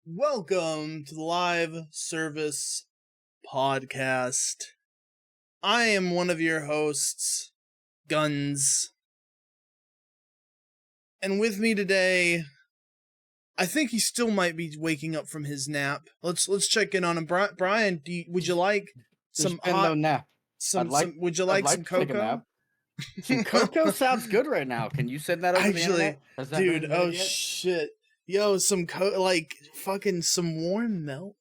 Welcome to the live service podcast. I am one of your hosts, Guns. And with me today, I think he still might be waking up from his nap. Let's check in on him. Brian, would you like some There's been no nap. would you I'd like like some to take a cocoa? nap. Some cocoa sounds good right now. Can you send that over the Actually, internet? Has that dude, been admitted yet? shit. Yo, some fucking some warm milk.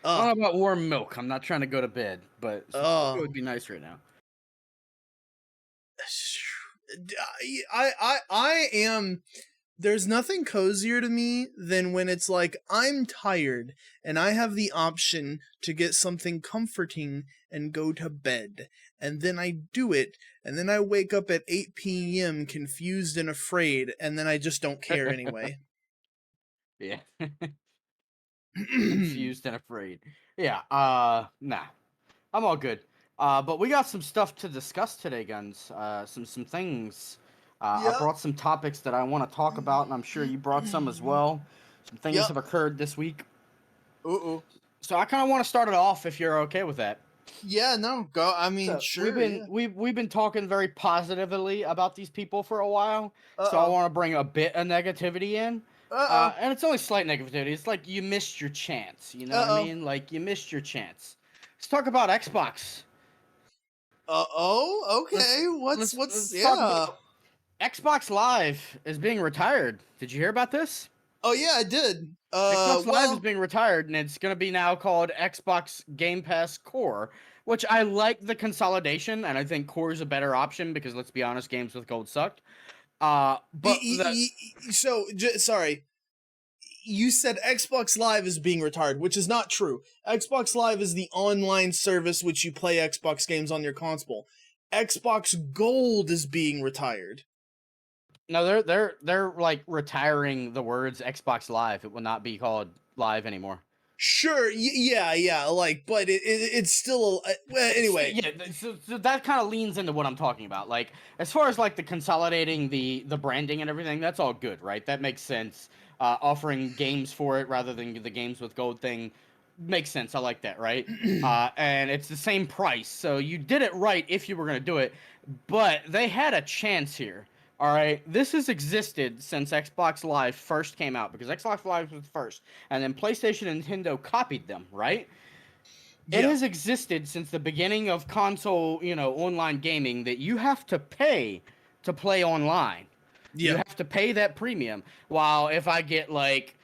I don't know about warm milk. I'm not trying to go to bed, but some cocoa would be nice right now. I am. There's nothing cozier to me than when it's like I'm tired and I have the option to get something comforting and go to bed. And then I do it, and then I wake up at 8 p.m. confused and afraid, and then I just don't care anyway. Yeah. Confused and afraid. Yeah, nah. I'm all good. But we got some stuff to discuss today, Guns. Some things. I brought some topics that I want to talk about, and I'm sure you brought some as well. Some things have occurred this week. So I kind of want to start it off, if you're okay with that. Yeah, no, go. I mean, So sure. we've been talking very positively about these people for a while. So I want to bring a bit of negativity in. And it's only slight negativity. It's like you missed your chance. You know what I mean? Like you missed your chance. Let's talk about Xbox. Okay. Let's talk about Xbox Live is being retired. Did you hear about this? Oh yeah, I did. Xbox Live is being retired, and it's going to be now called Xbox Game Pass Core, which I like the consolidation, and I think Core is a better option because, let's be honest, games with gold sucked. Sorry. You said Xbox Live is being retired, which is not true. Xbox Live is the online service which you play Xbox games on your console. Xbox Gold is being retired. No, they're like retiring the words Xbox Live. It will not be called Live anymore. Sure, yeah, but it's still well, anyway. Yeah, so that kind of leans into what I'm talking about. Like, as far as like the consolidating the branding and everything, that's all good, right? That makes sense. Offering games for it rather than the games with gold thing makes sense. I like that, right? And it's the same price, so you did it right if you were gonna do it. But they had a chance here. All right, this has existed since Xbox Live first came out because Xbox Live was first, and then PlayStation and Nintendo copied them, right? It has existed since the beginning of console, online gaming that you have to pay to play online. Yeah. You have to pay that premium. While if I get like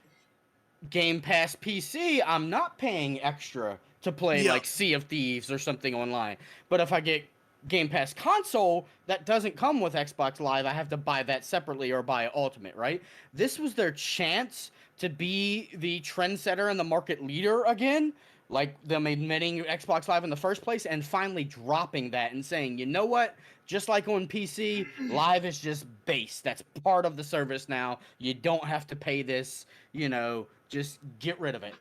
Game Pass PC, I'm not paying extra to play like Sea of Thieves or something online. But if I get Game Pass console, that doesn't come with Xbox Live. I have to buy that separately or buy Ultimate, right? This was their chance to be the trendsetter and the market leader again, like them admitting Xbox Live in the first place and finally dropping that and saying, you know what? Just like on PC, Live is just base. That's part of the service now. You don't have to pay this, just get rid of it.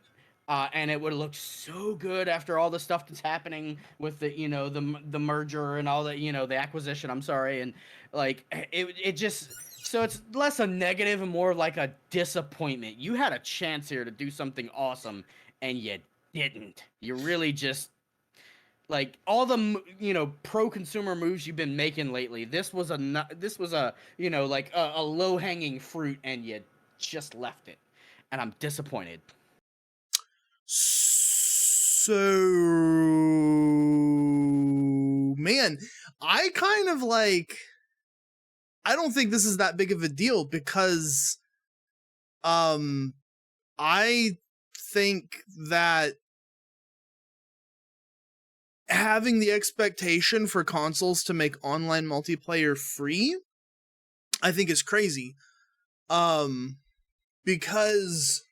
And it would look so good after all the stuff that's happening with the merger and all that, the acquisition. I'm sorry, and like it just so it's less a negative and more like a disappointment. You had a chance here to do something awesome, and you didn't. You really just like all the pro consumer moves you've been making lately. This was a like a low hanging fruit, and you just left it, and I'm disappointed. So, man, I kind of like, I don't think this is that big of a deal because, I think that having the expectation for consoles to make online multiplayer free, I think is crazy. Because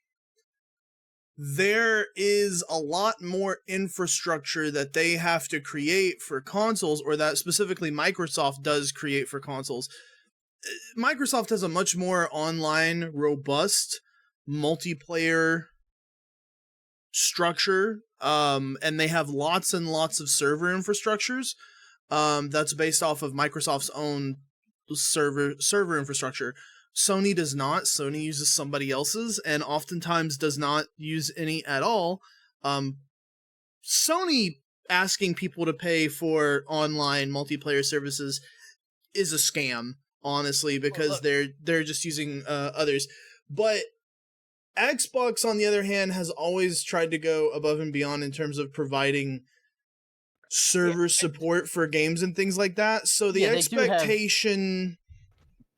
there is a lot more infrastructure that they have to create for consoles, or that specifically Microsoft does create for consoles. Microsoft has a much more online, robust multiplayer structure, and they have lots and lots of server infrastructures that's based off of Microsoft's own server infrastructure. Sony does not. Sony uses somebody else's, and oftentimes does not use any at all. Sony asking people to pay for online multiplayer services is a scam, honestly, because they're just using others. But Xbox, on the other hand, has always tried to go above and beyond in terms of providing server support for games and things like that. So the expectation...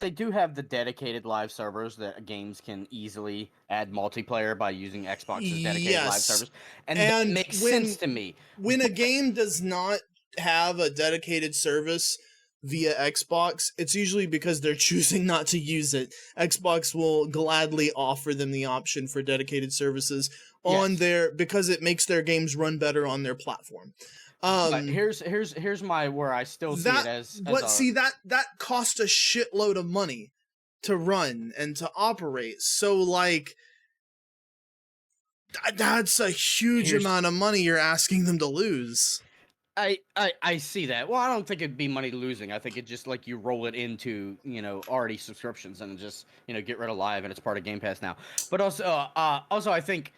They do have the dedicated live servers that games can easily add multiplayer by using Xbox's dedicated live servers. And that makes sense to me. When a game does not have a dedicated service via Xbox, it's usually because they're choosing not to use it. Xbox will gladly offer them the option for dedicated services on their, because it makes their games run better on their platform. But here's my where I still see it as that cost a shitload of money to run and to operate. So like that's a huge amount of money you're asking them to lose. I see that. Well, I don't think it'd be money losing. I think it just like you roll it into, already subscriptions and just, get rid of live and it's part of Game Pass now. But also I think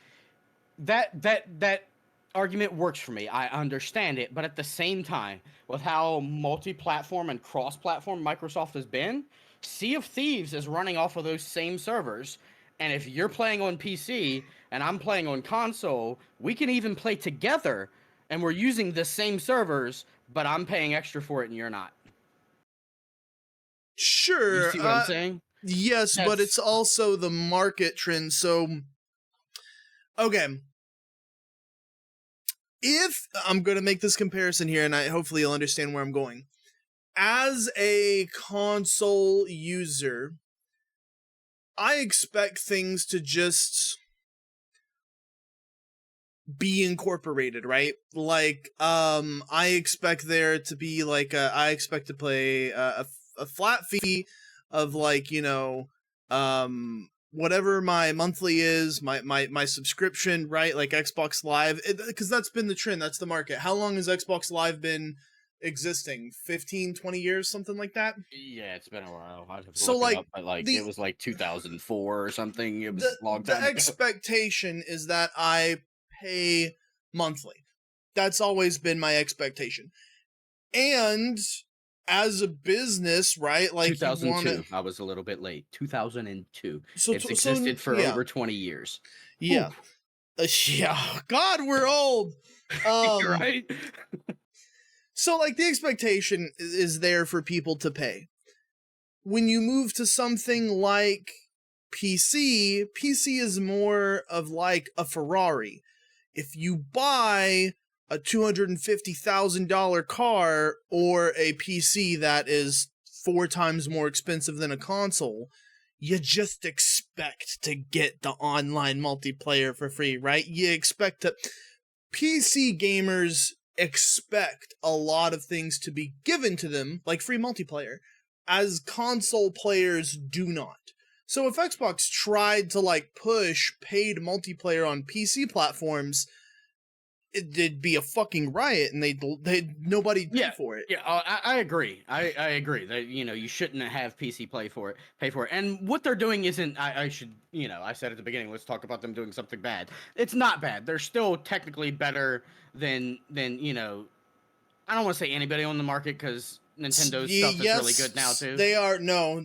that argument works for me. I understand it, but at the same time, with how multi-platform and cross-platform Microsoft has been, Sea of Thieves is running off of those same servers. And if you're playing on PC and I'm playing on console, we can even play together. And we're using the same servers, but I'm paying extra for it and you're not. Sure. You see what I'm saying? Yes, but it's also the market trend. So, okay. If I'm going to make this comparison here, and hopefully you'll understand where I'm going. As a console user, I expect things to just be incorporated, right? Like, I expect there to be like I expect to play a flat fee of like, whatever my monthly is, my subscription, right? Like Xbox Live, because that's been the trend, that's the market. How long has Xbox Live been existing? 15, 20 years, something like that? Yeah, it's been a while. So like, up, but it was like 2004 or something. It was a long time ago. The expectation is that I pay monthly. That's always been my expectation. And as a business, right? Like 2002. I was a little bit late. 2002. So it's existed for over 20 years. Yeah. Yeah. God, we're old. You're right. So like the expectation is there for people to pay. When you move to something like PC is more of like a Ferrari. If you buy a $250,000 car or a PC that is 4 times more expensive than a console, you just expect to get the online multiplayer for free, right? You expect to... PC gamers expect a lot of things to be given to them, like free multiplayer, as console players do not. So if Xbox tried to like push paid multiplayer on PC platforms, it'd be a fucking riot, and they'd nobody pay for it. Yeah, I agree. I agree that you shouldn't have PC pay for it. And what they're doing isn't. I should I said at the beginning. Let's talk about them doing something bad. It's not bad. They're still technically better than I don't want to say anybody on the market because Nintendo's stuff is really good now too. They are. No.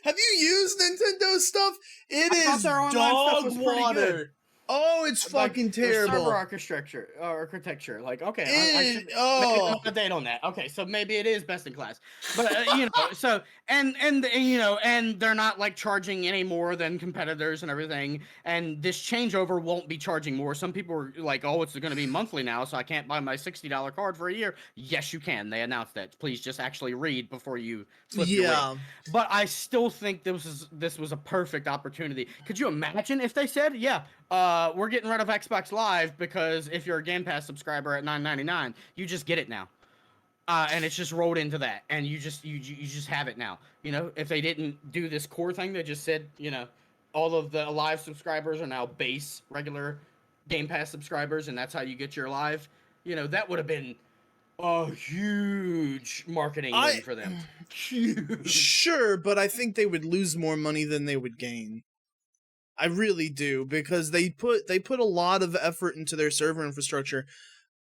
Have you used Nintendo stuff? It is dog water. Oh, it's fucking terrible. Server architecture. Like, okay, I should make an update on that. Okay, so maybe it is best in class, but so and they're not like charging any more than competitors and everything. And this changeover won't be charging more. Some people are like, oh, it's going to be monthly now, so I can't buy my $60 card for a year. Yes, you can. They announced that. Please just actually read before you flip your way. But I still think this was a perfect opportunity. Could you imagine if they said, we're getting rid of Xbox Live because if you're a Game Pass subscriber at $9.99, you just get it now, and it's just rolled into that, and you just have it now. If they didn't do this core thing, they just said, all of the Live subscribers are now base regular Game Pass subscribers, and that's how you get your Live. That would have been a huge marketing I win for them. Huge. Sure, but I think they would lose more money than they would gain. I really do, because they put a lot of effort into their server infrastructure.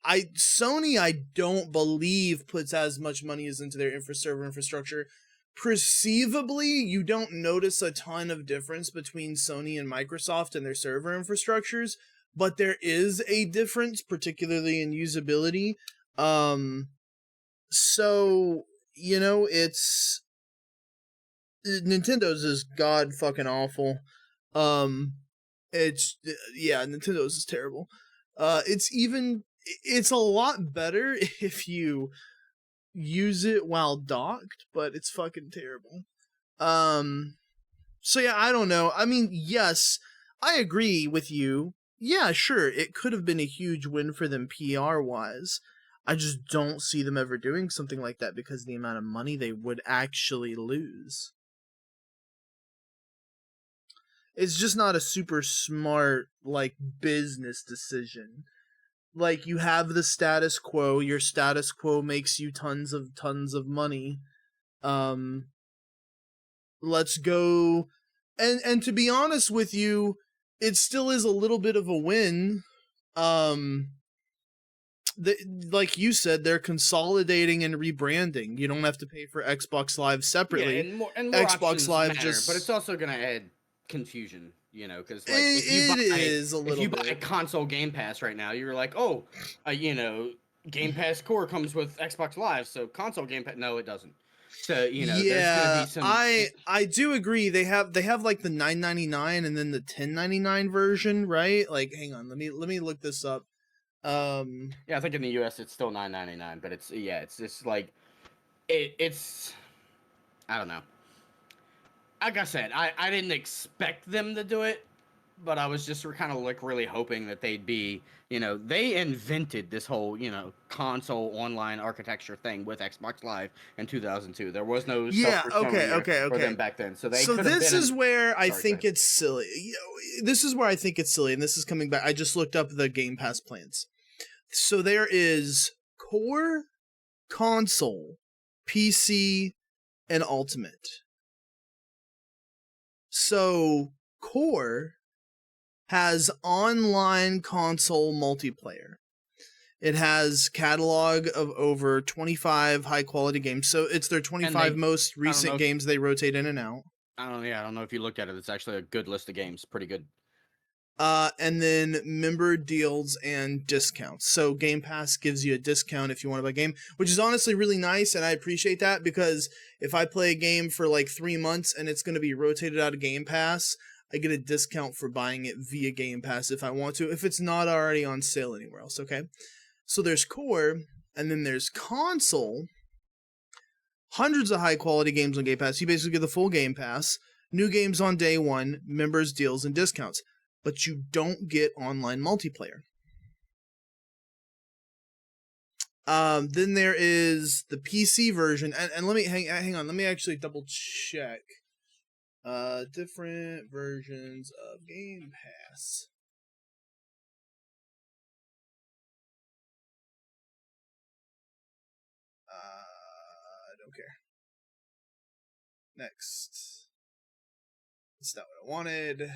Sony, I don't believe, puts as much money as into their server infrastructure. Perceivably, you don't notice a ton of difference between Sony and Microsoft and their server infrastructures, but there is a difference, particularly in usability. So, it's Nintendo's is god fucking awful. Um, it's yeah, Nintendo's is terrible. It's a lot better if you use it while docked, but it's fucking terrible. So yeah, I don't know. I mean, yes, I agree with you. Yeah, sure, it could have been a huge win for them PR wise. I just don't see them ever doing something like that because of the amount of money they would actually lose. It's just not a super smart business decision. Like, you have the status quo, your status quo makes you tons of money. Let's go. And to be honest with you, it still is a little bit of a win. Um like you said, they're consolidating and rebranding. You don't have to pay for Xbox Live separately. Yeah, and more Xbox options Live matter, just but it's also gonna add confusion, because like it is a if little you buy bit. console Game Pass right now, you're like, oh, Game Pass Core comes with Xbox Live, so console Game Pass. No, it doesn't. So there's gonna be Yeah, some. I do agree. They have like the $9.99 and then the $10.99 version, right? Like, hang on, let me look this up. Yeah, I think in the US it's still $9.99, but it's just like it's I don't know. Like I said, I didn't expect them to do it, but I was just kind of like really hoping that they'd be, they invented this whole, console online architecture thing with Xbox Live in 2002. There was no yeah, software okay, Sony okay, or okay. them back then, so they So could have this been is an. where I Sorry, go think ahead. it's silly. This is where I think it's silly, and this is coming back. I just looked up the Game Pass plans. So there is Core, Console, PC, and Ultimate. So Core has online console multiplayer. It has catalog of over 25 high quality games. So it's their And 25 they, most I don't know recent if games they rotate in and out. I don't know if you looked at it. It's actually a good list of games, pretty good. And then member deals and discounts. So Game Pass gives you a discount if you want to buy a game, which is honestly really nice, and I appreciate that, because if I play a game for like 3 months and it's going to be rotated out of Game Pass, I get a discount for buying it via Game Pass if I want to, if it's not already on sale anywhere else, okay? So there's Core, and then there's Console. Hundreds of high quality games on Game Pass. You basically get the full Game Pass. New games on day one, members, deals, and discounts. But you don't get online multiplayer. Then there is the PC version, and let me hang on. Let me actually double check. Different versions of Game Pass. I don't care. Next. That's not what I wanted.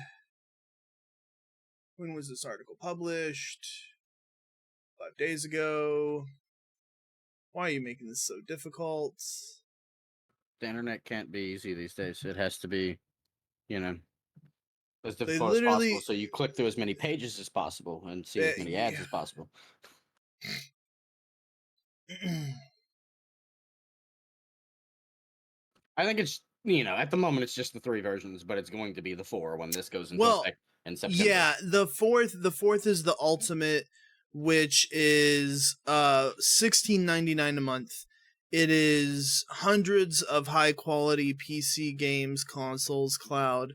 When was this article published? 5 days ago. Why are you making this so difficult? The internet can't be easy these days. It has to be, you know, as They difficult as literally. possible. So you click through as many pages as possible and see as many ads Yeah. as possible. I think it's at the moment it's just the 3 versions, but it's going to be the 4 when this goes into Well, effect in September. yeah, the fourth is the ultimate, which is $16.99 a month. It is hundreds of high quality PC games, consoles, cloud,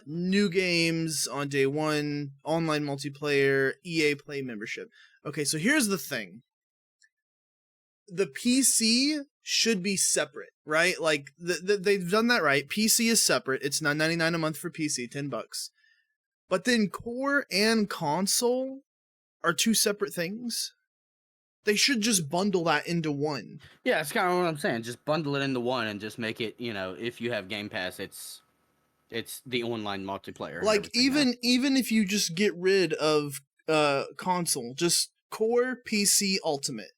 new games on day one, online multiplayer, EA Play membership. Okay, so here's the thing. The PC should be separate, right? Like they've done that right. PC is separate. It's $9.99 a month for PC, $10. But then Core and Console are two separate things. They should just bundle that into one. Yeah, that's kind of what I'm saying. Just bundle it into one and just make it, if you have Game Pass, it's the online multiplayer and Like everything now. even if you just get rid of console, just core PC ultimate.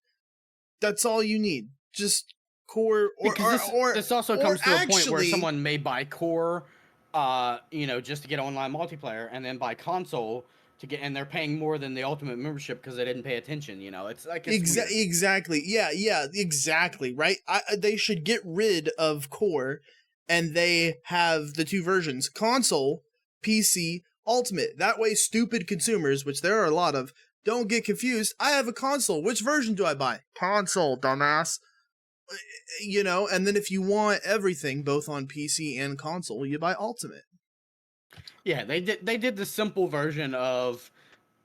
That's all you need. Just core Because this also or comes to a point where actually someone may buy core, just to get online multiplayer, and then buy console to get, and they're paying more than the ultimate membership because they didn't pay attention. It's like it's weird. exactly. Yeah, exactly, right? They should get rid of core and they have the two versions, console, PC, ultimate. That way stupid consumers, which there are a lot of, don't get confused. I have a console. Which version do I buy? Console, dumbass. And then if you want everything both on PC and console, you buy ultimate. Yeah, they did the simple version of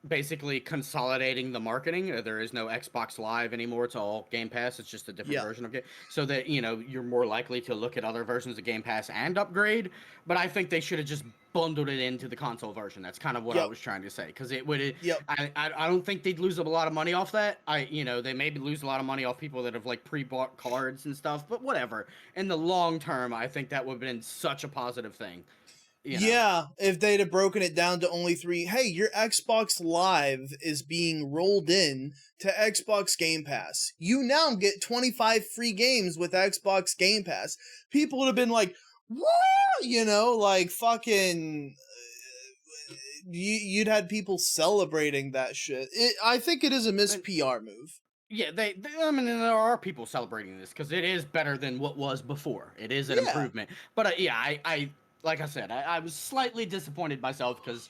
basically consolidating the marketing. There is no Xbox Live anymore. It's all Game Pass. It's just a different Yeah. version of it, so that you're more likely to look at other versions of Game Pass and upgrade. But I think they should have just bundled it into the console version. That's kind of what I Yep. was trying to say, because it would. Yep. I don't think they'd lose a lot of money off that. They maybe lose a lot of money off people that have like pre-bought cards and stuff. But whatever. In the long term, I think that would have been such a positive thing. Yeah, if they'd have broken it down to only 3, hey, your Xbox Live is being rolled in to Xbox Game Pass. You now get 25 free games with Xbox Game Pass. People would have been like, what? Like fucking. You'd had people celebrating that shit. I think it is a missed PR move. Yeah, I mean, there are people celebrating this because it is better than what was before. It is an improvement. But yeah, I like I said, I was slightly disappointed myself because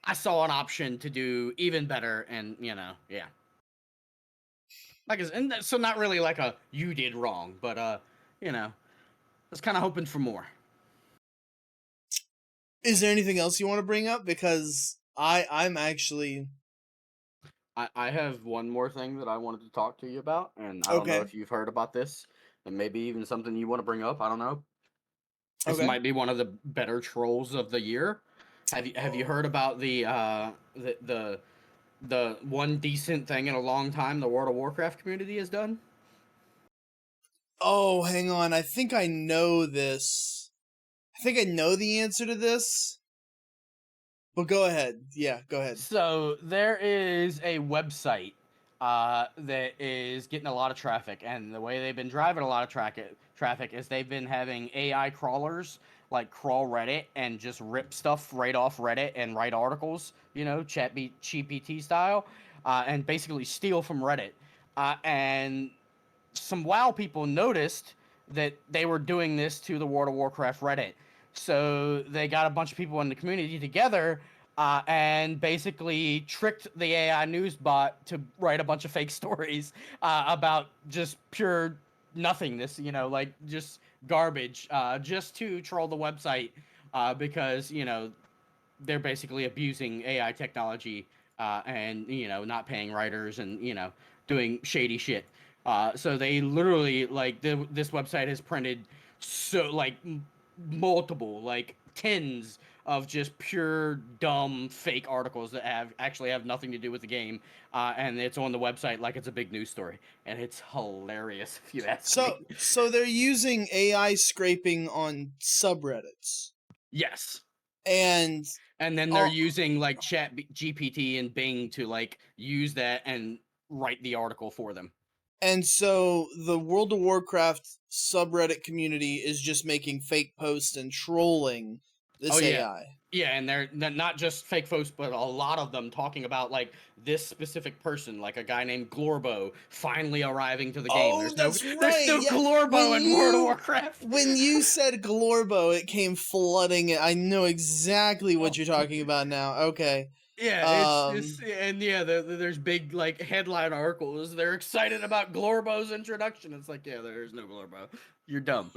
I saw an option to do even better, and yeah. And so not really like a you did wrong, but I was kind of hoping for more. Is there anything else you want to bring up? Because I'm actually. I have one more thing that I wanted to talk to you about, and I don't know Okay. if you've heard about this, and maybe even something you want to bring up. I don't know. This Okay. might be one of the better trolls of the year. Have you heard about the one decent thing in a long time the World of Warcraft community has done? Oh, hang on. I think I know this. I think I know the answer to this. But go ahead. Yeah, go ahead. So there is a website that is getting a lot of traffic, and the way they've been driving a lot of traffic is they've been having AI crawlers like crawl Reddit and just rip stuff right off Reddit and write articles, chat GPT style, and basically steal from Reddit. And some WoW people noticed that they were doing this to the World of Warcraft Reddit. So they got a bunch of people in the community together and basically tricked the AI news bot to write a bunch of fake stories about just pure nothingness, like just garbage, just to troll the website because, they're basically abusing AI technology and, not paying writers and, doing shady shit. So they literally this website has printed multiple tens of just pure dumb fake articles that have nothing to do with the game, and it's on the website like it's a big news story, and it's hilarious if you ask me. So they're using AI scraping on subreddits. Yes. And then they're using Chat GPT and Bing to use that and write the article for them. And so the World of Warcraft subreddit community is just making fake posts and trolling this AI. Yeah, and they're not just fake posts, but a lot of them talking about this specific person, like a guy named Glorbo, finally arriving to the game. Oh, that's right. There's no Glorbo in World of Warcraft. When you said Glorbo, it came flooding. I know exactly what you're talking about now. Okay. Yeah, there's big headline articles. They're excited about Glorbo's introduction. It's there's no Glorbo. You're dumb.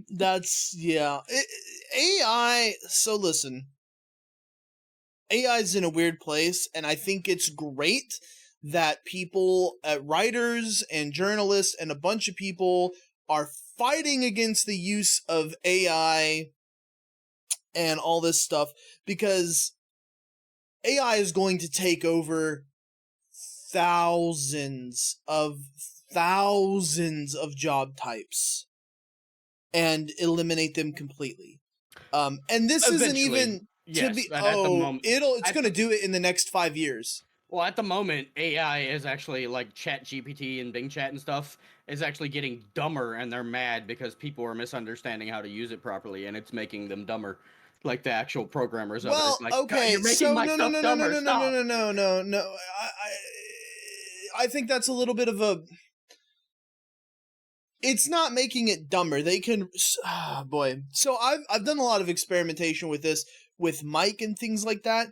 That's AI. So listen, AI is in a weird place, and I think it's great that people, writers and journalists, and a bunch of people are fighting against the use of AI and all this stuff, because AI is going to take over thousands of job types and eliminate them completely. And this isn't Eventually, even to yes, be, but at the moment, it's going to do it in the next 5 years. well, at the moment, AI is actually like Chat GPT and Bing Chat and stuff is actually getting dumber, and they're mad because people are misunderstanding how to use it properly, and it's making them dumber. Like the actual programmers of it, it's Well, like, "God, okay, you're making so my no, no, stuff no, no, no, dumber. no, no, no, Stop." no, no, no, no. I think that's a little bit of a. It's not making it dumber. They can, boy. So I've done a lot of experimentation with this with Mike and things like that.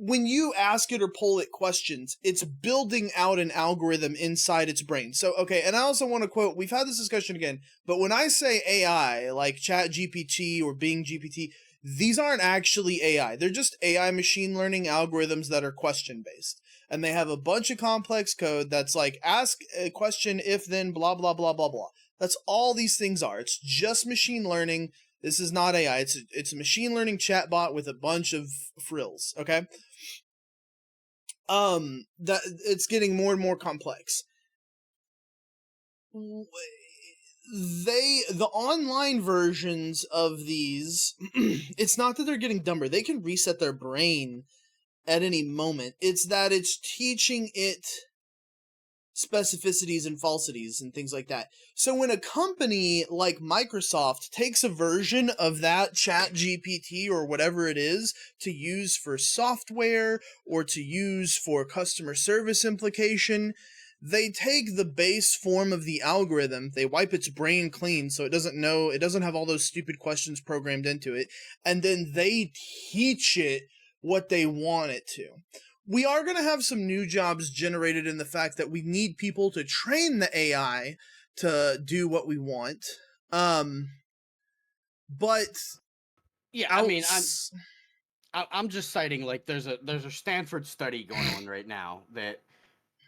When you ask it or poll it questions, it's building out an algorithm inside its brain. So, okay, and I also want to quote, we've had this discussion again, but when I say AI, like Chat GPT or Bing GPT, these aren't actually AI. They're just AI machine learning algorithms that are question based. And they have a bunch of complex code that's like, ask a question if then blah, blah, blah, blah, blah. That's all these things are. It's just machine learning. This is not AI. It's a machine learning chatbot with a bunch of frills, okay? That it's getting more and more complex. The online versions of these, it's not that they're getting dumber. They can reset their brain at any moment. It's that it's teaching it specificities and falsities and things like that. So when a company like Microsoft takes a version of that Chat GPT or whatever it is to use for software or to use for customer service implication, they take the base form of the algorithm, they wipe its brain clean so it doesn't have all those stupid questions programmed into it, and then they teach it what they want it to. We are going to have some new jobs generated in the fact that we need people to train the AI to do what we want. But Yeah, I mean, I'm just citing like there's a Stanford study going on right now that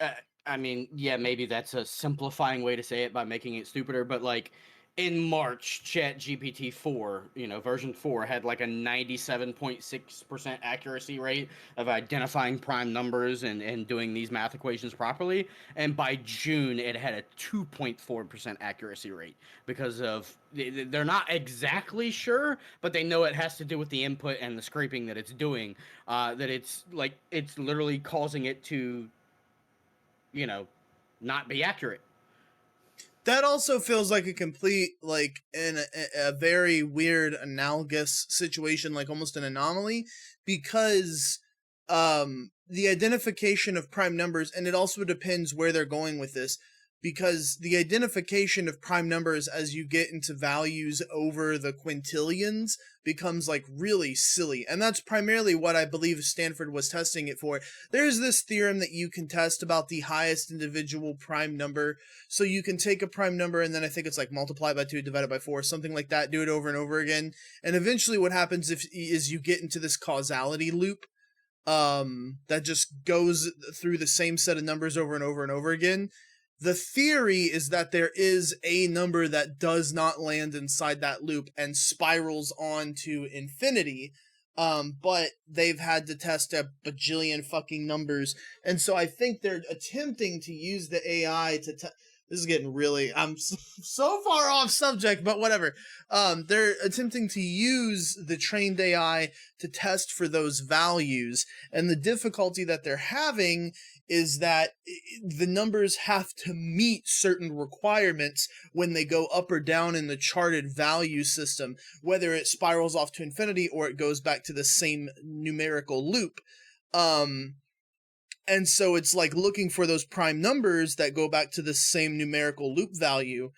uh, I mean, yeah, maybe that's a simplifying way to say it by making it stupider, but like in March, Chat GPT 4, version 4 had like a 97.6% accuracy rate of identifying prime numbers and doing these math equations properly. And by June, it had a 2.4% accuracy rate because of they're not exactly sure, but they know it has to do with the input and the scraping that it's doing. That it's literally causing it to you know, not be accurate. that also feels like a complete, like, in a very weird analogous situation, like almost an anomaly, because the identification of prime numbers, and it also depends where they're going with this, because the identification of prime numbers as you get into values over the quintillions becomes like really silly. And that's primarily what I believe Stanford was testing it for. There's this theorem that you can test about the highest individual prime number. So you can take a prime number and then I think it's like multiply by 2 divided by 4, something like that, do it over and over again. And eventually what happens is you get into this causality loop that just goes through the same set of numbers over and over and over again. The theory is that there is a number that does not land inside that loop and spirals on to infinity. But they've had to test a bajillion fucking numbers. And so I think they're attempting to use the AI to this is getting really, I'm so far off subject, but whatever. They're attempting to use the trained AI to test for those values. And the difficulty that they're having is that the numbers have to meet certain requirements when they go up or down in the charted value system, whether it spirals off to infinity or it goes back to the same numerical loop. And so it's like looking for those prime numbers that go back to the same numerical loop value.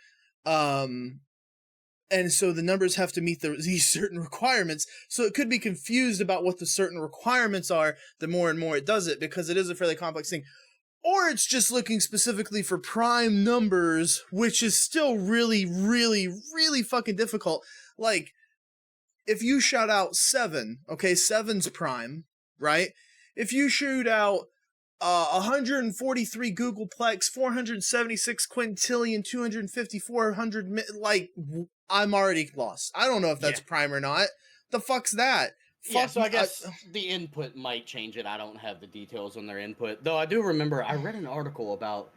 And so the numbers have to meet these certain requirements. So it could be confused about what the certain requirements are the more and more it does it, because it is a fairly complex thing. Or it's just looking specifically for prime numbers, which is still really, really, really fucking difficult. Like, if you shout out 7, okay, 7's prime, right? If you shoot out 143 googolplex, 476 quintillion, 250, 400, like, I'm already lost. I don't know if that's Yeah. prime or not. The fuck's that? Yeah, so I guess the input might change it. I don't have the details on their input, though. I do remember I read an article about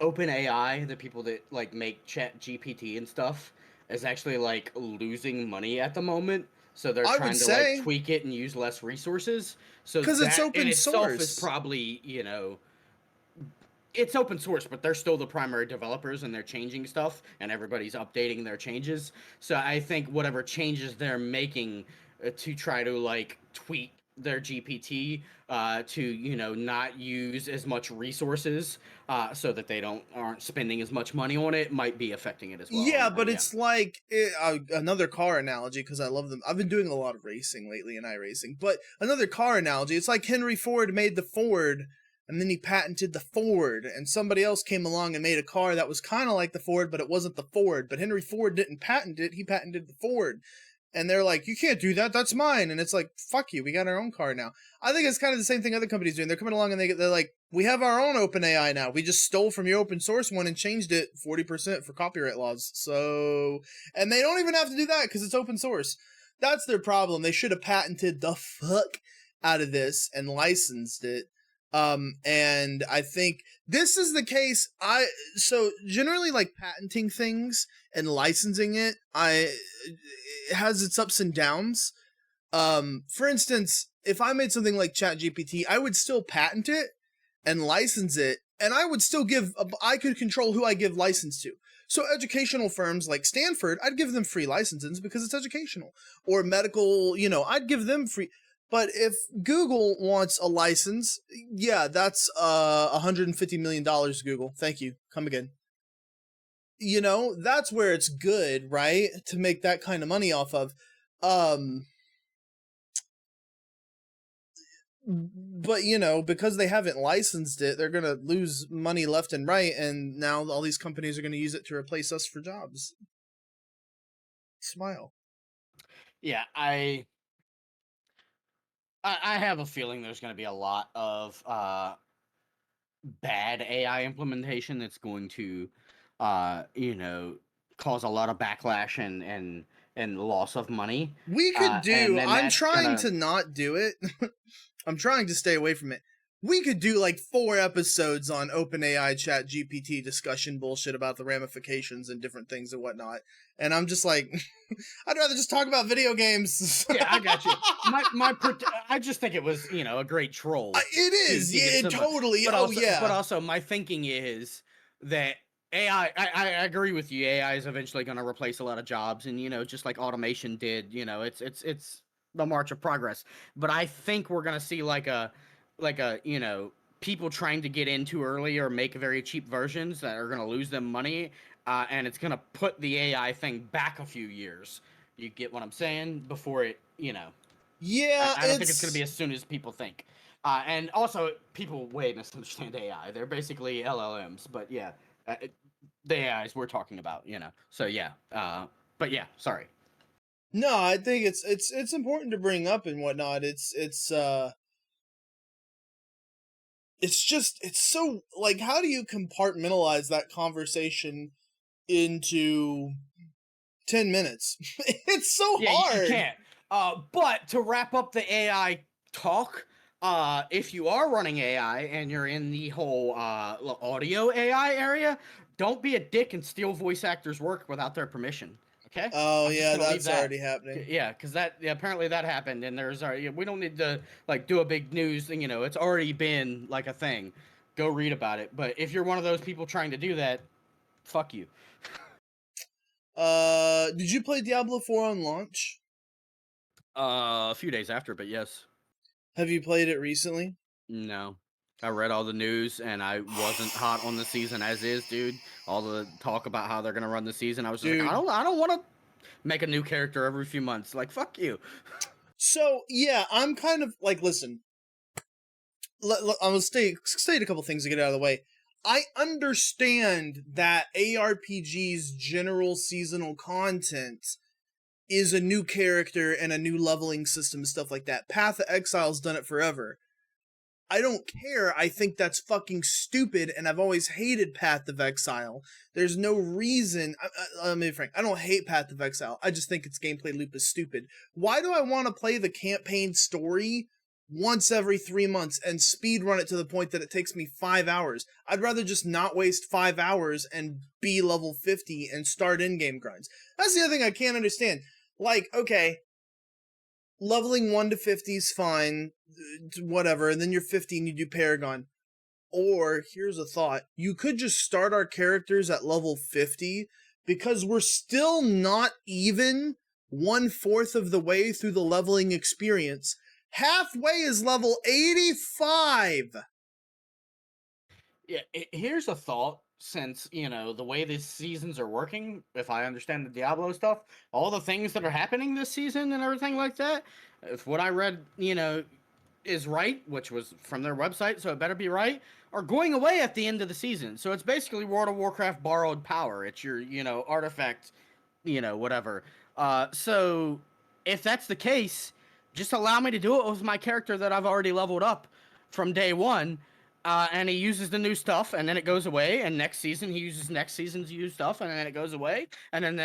OpenAI, the people that like make Chat GPT and stuff, is actually like losing money at the moment. So they're I would trying to like say tweak it and use less resources. So because it's that in open itself is source. probably, it's open source, but they're still the primary developers and they're changing stuff and everybody's updating their changes. So I think whatever changes they're making to try to like tweak their GPT to not use as much resources so that they aren't spending as much money on it might be affecting it as well. Yeah, but it's like another car analogy because I love them. I've been doing a lot of racing lately in iRacing, but another car analogy. It's like Henry Ford made the Ford, and then he patented the Ford, and somebody else came along and made a car that was kind of like the Ford, but it wasn't the Ford. But Henry Ford didn't patent it; he patented the Ford. And they're like, you can't do that. That's mine. And it's like, fuck you. We got our own car now. I think it's kind of the same thing other companies doing. They're coming along and they're like, we have our own open AI now. We just stole from your open source one and changed it 40% for copyright laws. So, and they don't even have to do that because it's open source. That's their problem. They should have patented the fuck out of this and licensed it. And I think this is the case. So generally like patenting things and licensing it, it has its ups and downs. For instance, if I made something like ChatGPT, I would still patent it and license it, and I would still I could control who I give license to. So educational firms like Stanford, I'd give them free licenses because it's educational. Or medical, I'd give them free. But if Google wants a license, yeah, that's $150 million, Google. Thank you. Come again. That's where it's good, right? To make that kind of money off of. But because they haven't licensed it, they're gonna lose money left and right, and now all these companies are gonna use it to replace us for jobs. Smile. Yeah, I have a feeling there's going to be a lot of bad AI implementation that's going to, cause a lot of backlash and loss of money. We could And do. then I'm that's trying gonna. to not do it. I'm trying to stay away from it. We could do like 4 episodes on OpenAI Chat GPT discussion bullshit about the ramifications and different things and whatnot. And I'm just like, I'd rather just talk about video games. Yeah, I got you. I just think it was, a great troll. It is, yeah, totally. But also, my thinking is that AI. I agree with you. AI is eventually going to replace a lot of jobs, and just like automation did. It's the march of progress. But I think we're going to see like a people trying to get in too early or make very cheap versions that are going to lose them money, and it's going to put the AI thing back a few years. You get what I'm saying? Before it, Yeah, I don't think it's going to be as soon as people think. And also, people way misunderstand AI. They're basically LLMs, but yeah, the AIs we're talking about, So yeah, but yeah, sorry. No, I think it's important to bring up and whatnot. It's so like, how do you compartmentalize that conversation into 10 minutes? It's so hard. You can't. But to wrap up the AI talk, if you are running AI and you're in the whole audio AI area, don't be a dick and steal voice actors' work without their permission. Okay? Oh I'm just yeah, gonna leave that's that. already happening. Yeah, because apparently that happened, and we don't need to like do a big news thing. It's already been like a thing. Go read about it. But if you're one of those people trying to do that, fuck you. Did you play Diablo 4 on launch? A few days after, but yes. Have you played it recently? No. I read all the news and I wasn't hot on the season as is, dude. All the talk about how they're gonna run the season, I was just like, I don't want to make a new character every few months. Like, fuck you. So yeah, I'm kind of like, listen. I'm gonna state a couple things to get out of the way. I understand that ARPG's general seasonal content is a new character and a new leveling system and stuff like that. Path of Exile's done it forever. I don't care. I think that's fucking stupid, and I've always hated Path of Exile. There's no reason. Let me be frank. I don't hate Path of Exile. I just think its gameplay loop is stupid. Why do I want to play the campaign story once every 3 months and speed run it to the point that it takes me 5 hours? I'd rather just not waste 5 hours and be level 50 and start in-game grinds. That's the other thing I can't understand. Like, okay, leveling 1 to 50 is fine, whatever, and then you're 50 and you do Paragon. Or, here's a thought, you could just start our characters at level 50 because we're still not even 1/4 of the way through the leveling experience. Halfway is level 85! Yeah, here's a thought. Since the way these seasons are working, if I understand the Diablo stuff, all the things that are happening this season and everything like that, if what I read, is right, which was from their website, so it better be right, are going away at the end of the season. So it's basically World of Warcraft borrowed power. It's your, artifact, whatever. So if that's the case, just allow me to do it with my character that I've already leveled up from day one. And he uses the new stuff, and then it goes away. And next season, he uses next season's used stuff, and then it goes away. And then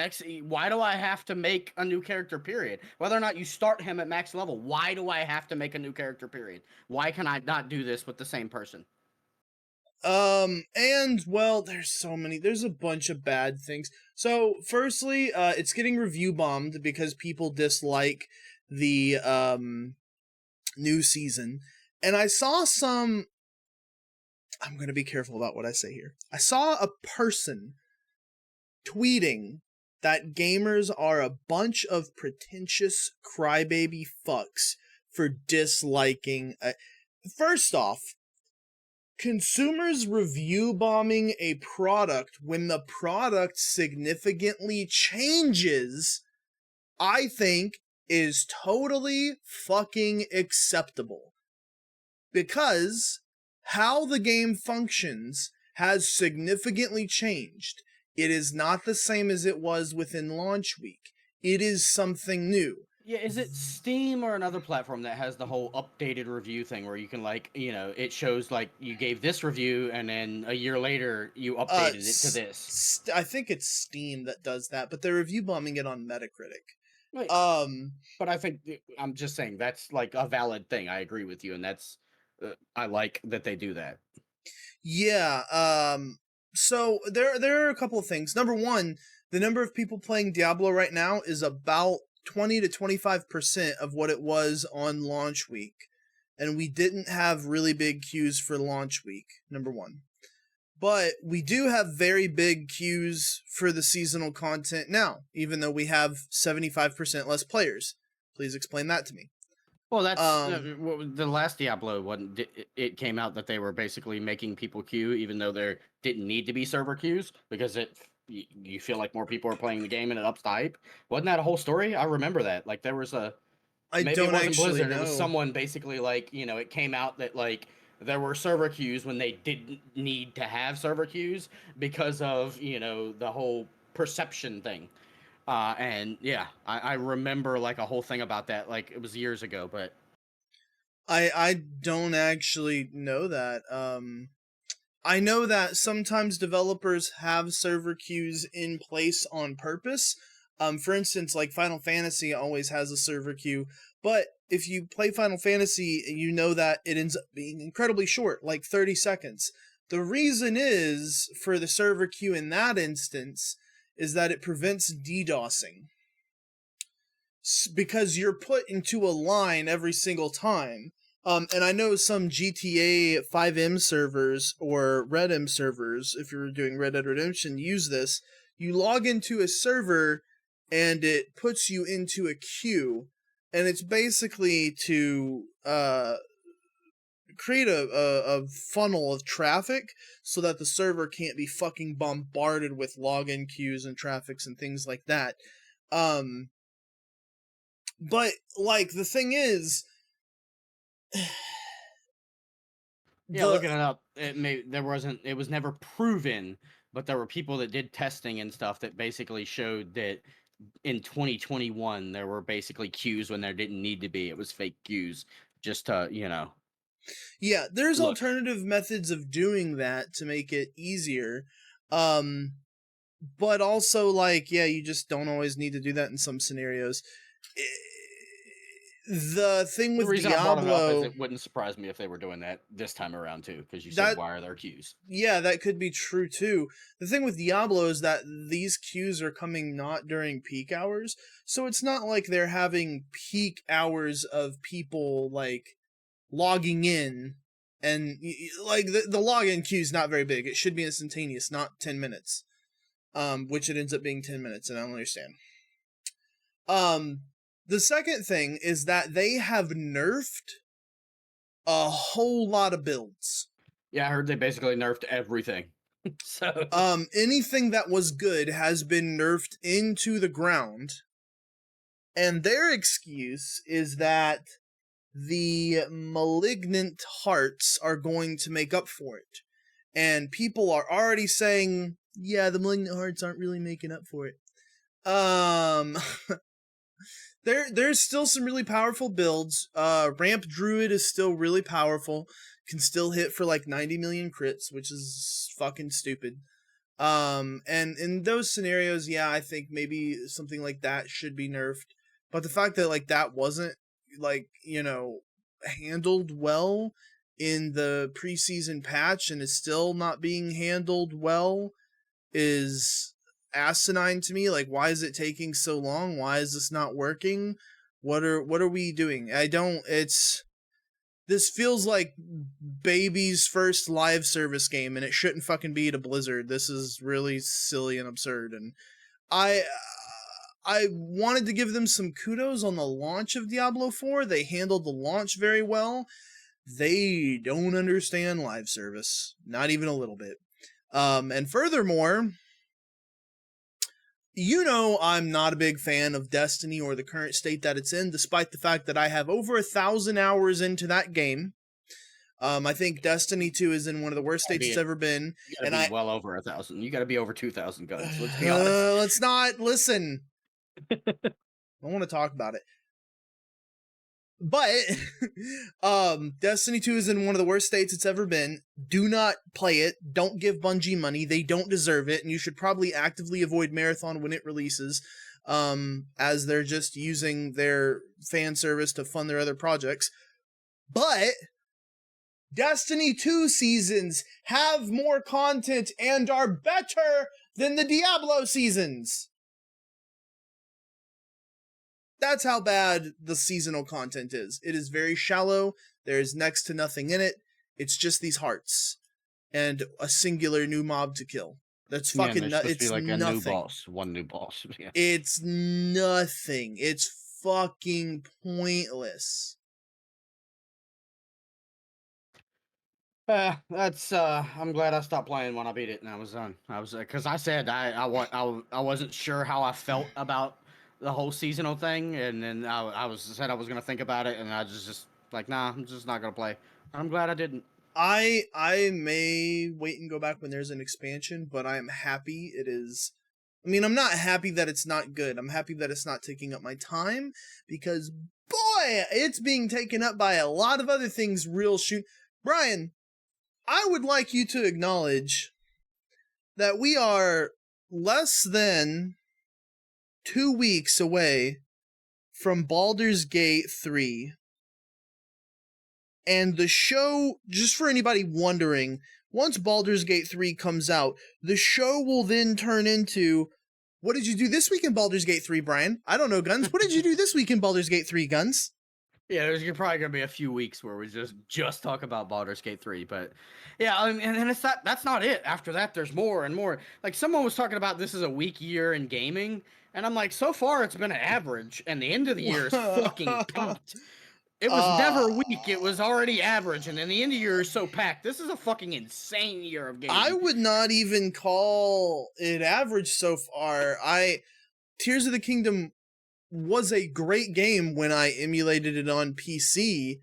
why do I have to make a new character? Period. Whether or not you start him at max level, why do I have to make a new character? Period. Why can I not do this with the same person? And well, there's a bunch of bad things. So, firstly, it's getting review bombed because people dislike the new season. And I saw I'm going to be careful about what I say here. I saw a person tweeting that gamers are a bunch of pretentious crybaby fucks for disliking First off, consumers review bombing a product when the product significantly changes, I think, is totally fucking acceptable. Because how the game functions has significantly changed. It is not the same as it was within launch week. It is something new. Yeah, is it Steam or another platform that has the whole updated review thing where you can it shows like you gave this review and then a year later you updated it to this. I think it's Steam that does that, but they're review bombing it on Metacritic. Wait, but I think I'm just saying that's like a valid thing. I agree with you, and that's I like that they do that. Yeah. So there are a couple of things. Number one, the number of people playing Diablo right now is about 20 to 25% of what it was on launch week. And we didn't have really big queues for launch week, number one. But we do have very big queues for the seasonal content now, even though we have 75% less players. Please explain that to me. Well, that's the last Diablo one. It came out that they were basically making people queue, even though there didn't need to be server queues because you feel like more people are playing the game and it ups the hype. Wasn't that a whole story? I remember that. Like there was maybe it wasn't Blizzard. It was someone basically like it came out that like there were server queues when they didn't need to have server queues because of the whole perception thing. And yeah, I remember like a whole thing about that. Like it was years ago, but I don't actually know that. I know that sometimes developers have server queues in place on purpose. For instance, like Final Fantasy always has a server queue, but if you play Final Fantasy, you know that it ends up being incredibly short, like 30 seconds. The reason is for the server queue in that instance is that it prevents DDoSing. Because you're put into a line every single time. And I know some GTA 5M servers or Red M servers, if you're doing Red Dead Redemption, use this. You log into a server and it puts you into a queue. And it's basically to create a funnel of traffic so that the server can't be fucking bombarded with login queues and traffics and things like that. But like the thing is, yeah, looking it up, it was never proven, but there were people that did testing and stuff that basically showed that in 2021 there were basically queues when there didn't need to be. It was fake queues, just to Yeah, there's Look, alternative methods of doing that to make it easier. Um, but also, like, yeah, you just don't always need to do that in some scenarios. The thing the with reason I brought it up is Diablo, it wouldn't surprise me if they were doing that this time around too, because you said that, why are there queues? yeah, that could be true too. The thing with Diablo is that these queues are coming not during peak hours, so it's not like they're having peak hours of people like logging in, and like the login queue is not very big. It should be instantaneous, not 10 minutes. Which it ends up being 10 minutes, and I don't understand. Um, the second thing is that they have nerfed a whole lot of builds. Yeah, I heard they basically nerfed everything. So Anything that was good has been nerfed into the ground, and their excuse is that the malignant hearts are going to make up for it. And people are already saying, yeah, the malignant hearts aren't really making up for it. There's still some really powerful builds. Ramp Druid is still really powerful. Can still hit for like 90 million crits, which is fucking stupid. And in those scenarios, yeah, I think maybe something like that should be nerfed. But the fact that like that wasn't like, handled well in the preseason patch and is still not being handled well is asinine to me. Like, why is it taking so long? Why is this not working? What are we doing? This feels like baby's first live service game, and it shouldn't fucking be at a Blizzard. This is really silly and absurd, and I I wanted to give them some kudos on the launch of Diablo 4. They handled the launch very well. They don't understand live service, not even a little bit. And furthermore, I'm not a big fan of Destiny or the current state that it's in, despite the fact that I have over 1,000 hours into that game. I think Destiny 2 is in one of the worst states it's ever been. You gotta And be well over 1,000. You gotta be over 2,000 guns. Let's be honest. let's not listen. I want to talk about it. But Destiny 2 is in one of the worst states it's ever been. Do not play it. Don't give Bungie money. They don't deserve it, and you should probably actively avoid Marathon when it releases, as they're just using their fan service to fund their other projects. But Destiny 2 seasons have more content and are better than the Diablo seasons. That's how bad the seasonal content is. It is very shallow. There's next to nothing in it. It's just these hearts and a singular new mob to kill. That's fucking nuts. It's like nothing. A new boss. One new boss. Yeah. It's nothing. It's fucking pointless. That's I'm glad I stopped playing when I beat it and I was done. I was because I said I wasn't sure how I felt about the whole seasonal thing, and then I said I was gonna think about it, and I just like, nah, I'm just not gonna play. I'm glad I didn't. I may wait and go back when there's an expansion, but I am happy it is. I mean, I'm not happy that it's not good. I'm happy that it's not taking up my time, because boy, it's being taken up by a lot of other things real shoot. Brian, I would like you to acknowledge that we are less than 2 weeks away from Baldur's Gate 3. And the show, just for anybody wondering, once Baldur's Gate 3 comes out, the show will then turn into, what did you do this week in Baldur's Gate 3, Brian? I don't know, Guns. What did you do this week in Baldur's Gate 3, Guns? Yeah, there's probably gonna be a few weeks where we just talk about Baldur's Gate 3, but yeah, I mean, and it's that's not it. After that, there's more and more. Like someone was talking about this is a weak year in gaming, and I'm like, so far it's been an average, and the end of the year is fucking packed. It was never weak; it was already average, and then the end of the year is so packed. This is a fucking insane year of gaming. I would not even call it average so far. Tears of the Kingdom was a great game when I emulated it on PC,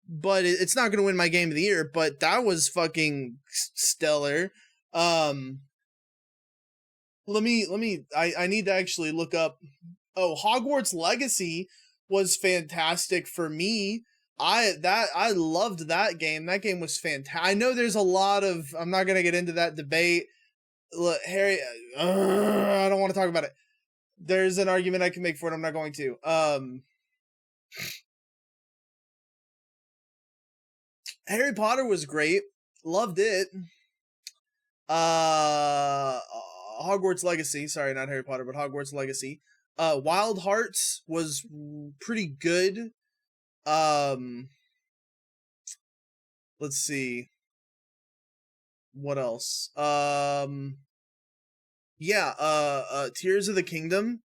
but it's not going to win my game of the year, but that was fucking stellar. I need to actually look up. Oh, Hogwarts Legacy was fantastic for me. I loved that game. That game was fantastic. I know there's a lot of, I'm not gonna get into that debate. Look, Harry, I don't want to talk about it. There's an argument I can make for it. I'm not going to. Harry Potter was great. Loved it. Hogwarts Legacy. Sorry, not Harry Potter, but Hogwarts Legacy. Wild Hearts was pretty good. Let's see. What else? Yeah, Tears of the Kingdom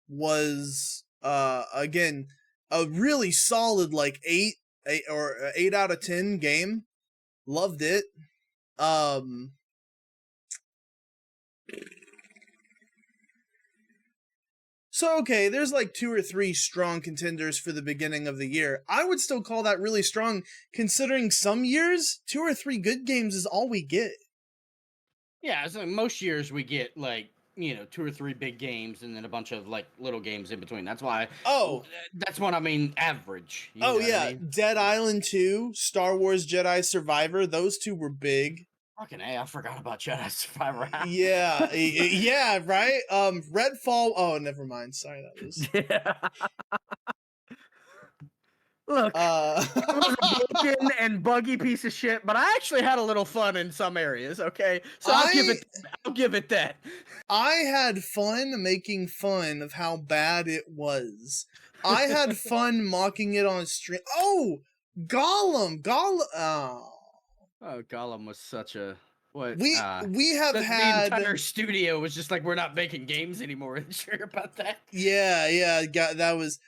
was again a really solid like 8 out of 10 game. Loved it. So okay, there's like 2 or 3 strong contenders for the beginning of the year. I would still call that really strong considering some years 2 or 3 good games is all we get. Yeah, so most years we get like, 2 or 3 big games and then a bunch of like little games in between. That's why. Oh, that's what I mean. Average. Oh yeah, Dead Island 2, Star Wars Jedi Survivor, those 2 were big. Fucking A, I forgot about Jedi Survivor. Yeah, yeah, right? Redfall, oh, never mind. Sorry, that was... Yeah. Look, it was a broken and buggy piece of shit, but I actually had a little fun in some areas, okay? So I'll give it that. I had fun making fun of how bad it was. I had fun mocking it on stream. Oh, Gollum. Oh, Gollum was such a what? We have had the entire studio was just like, we're not making games anymore. Sure about that? Yeah. That was,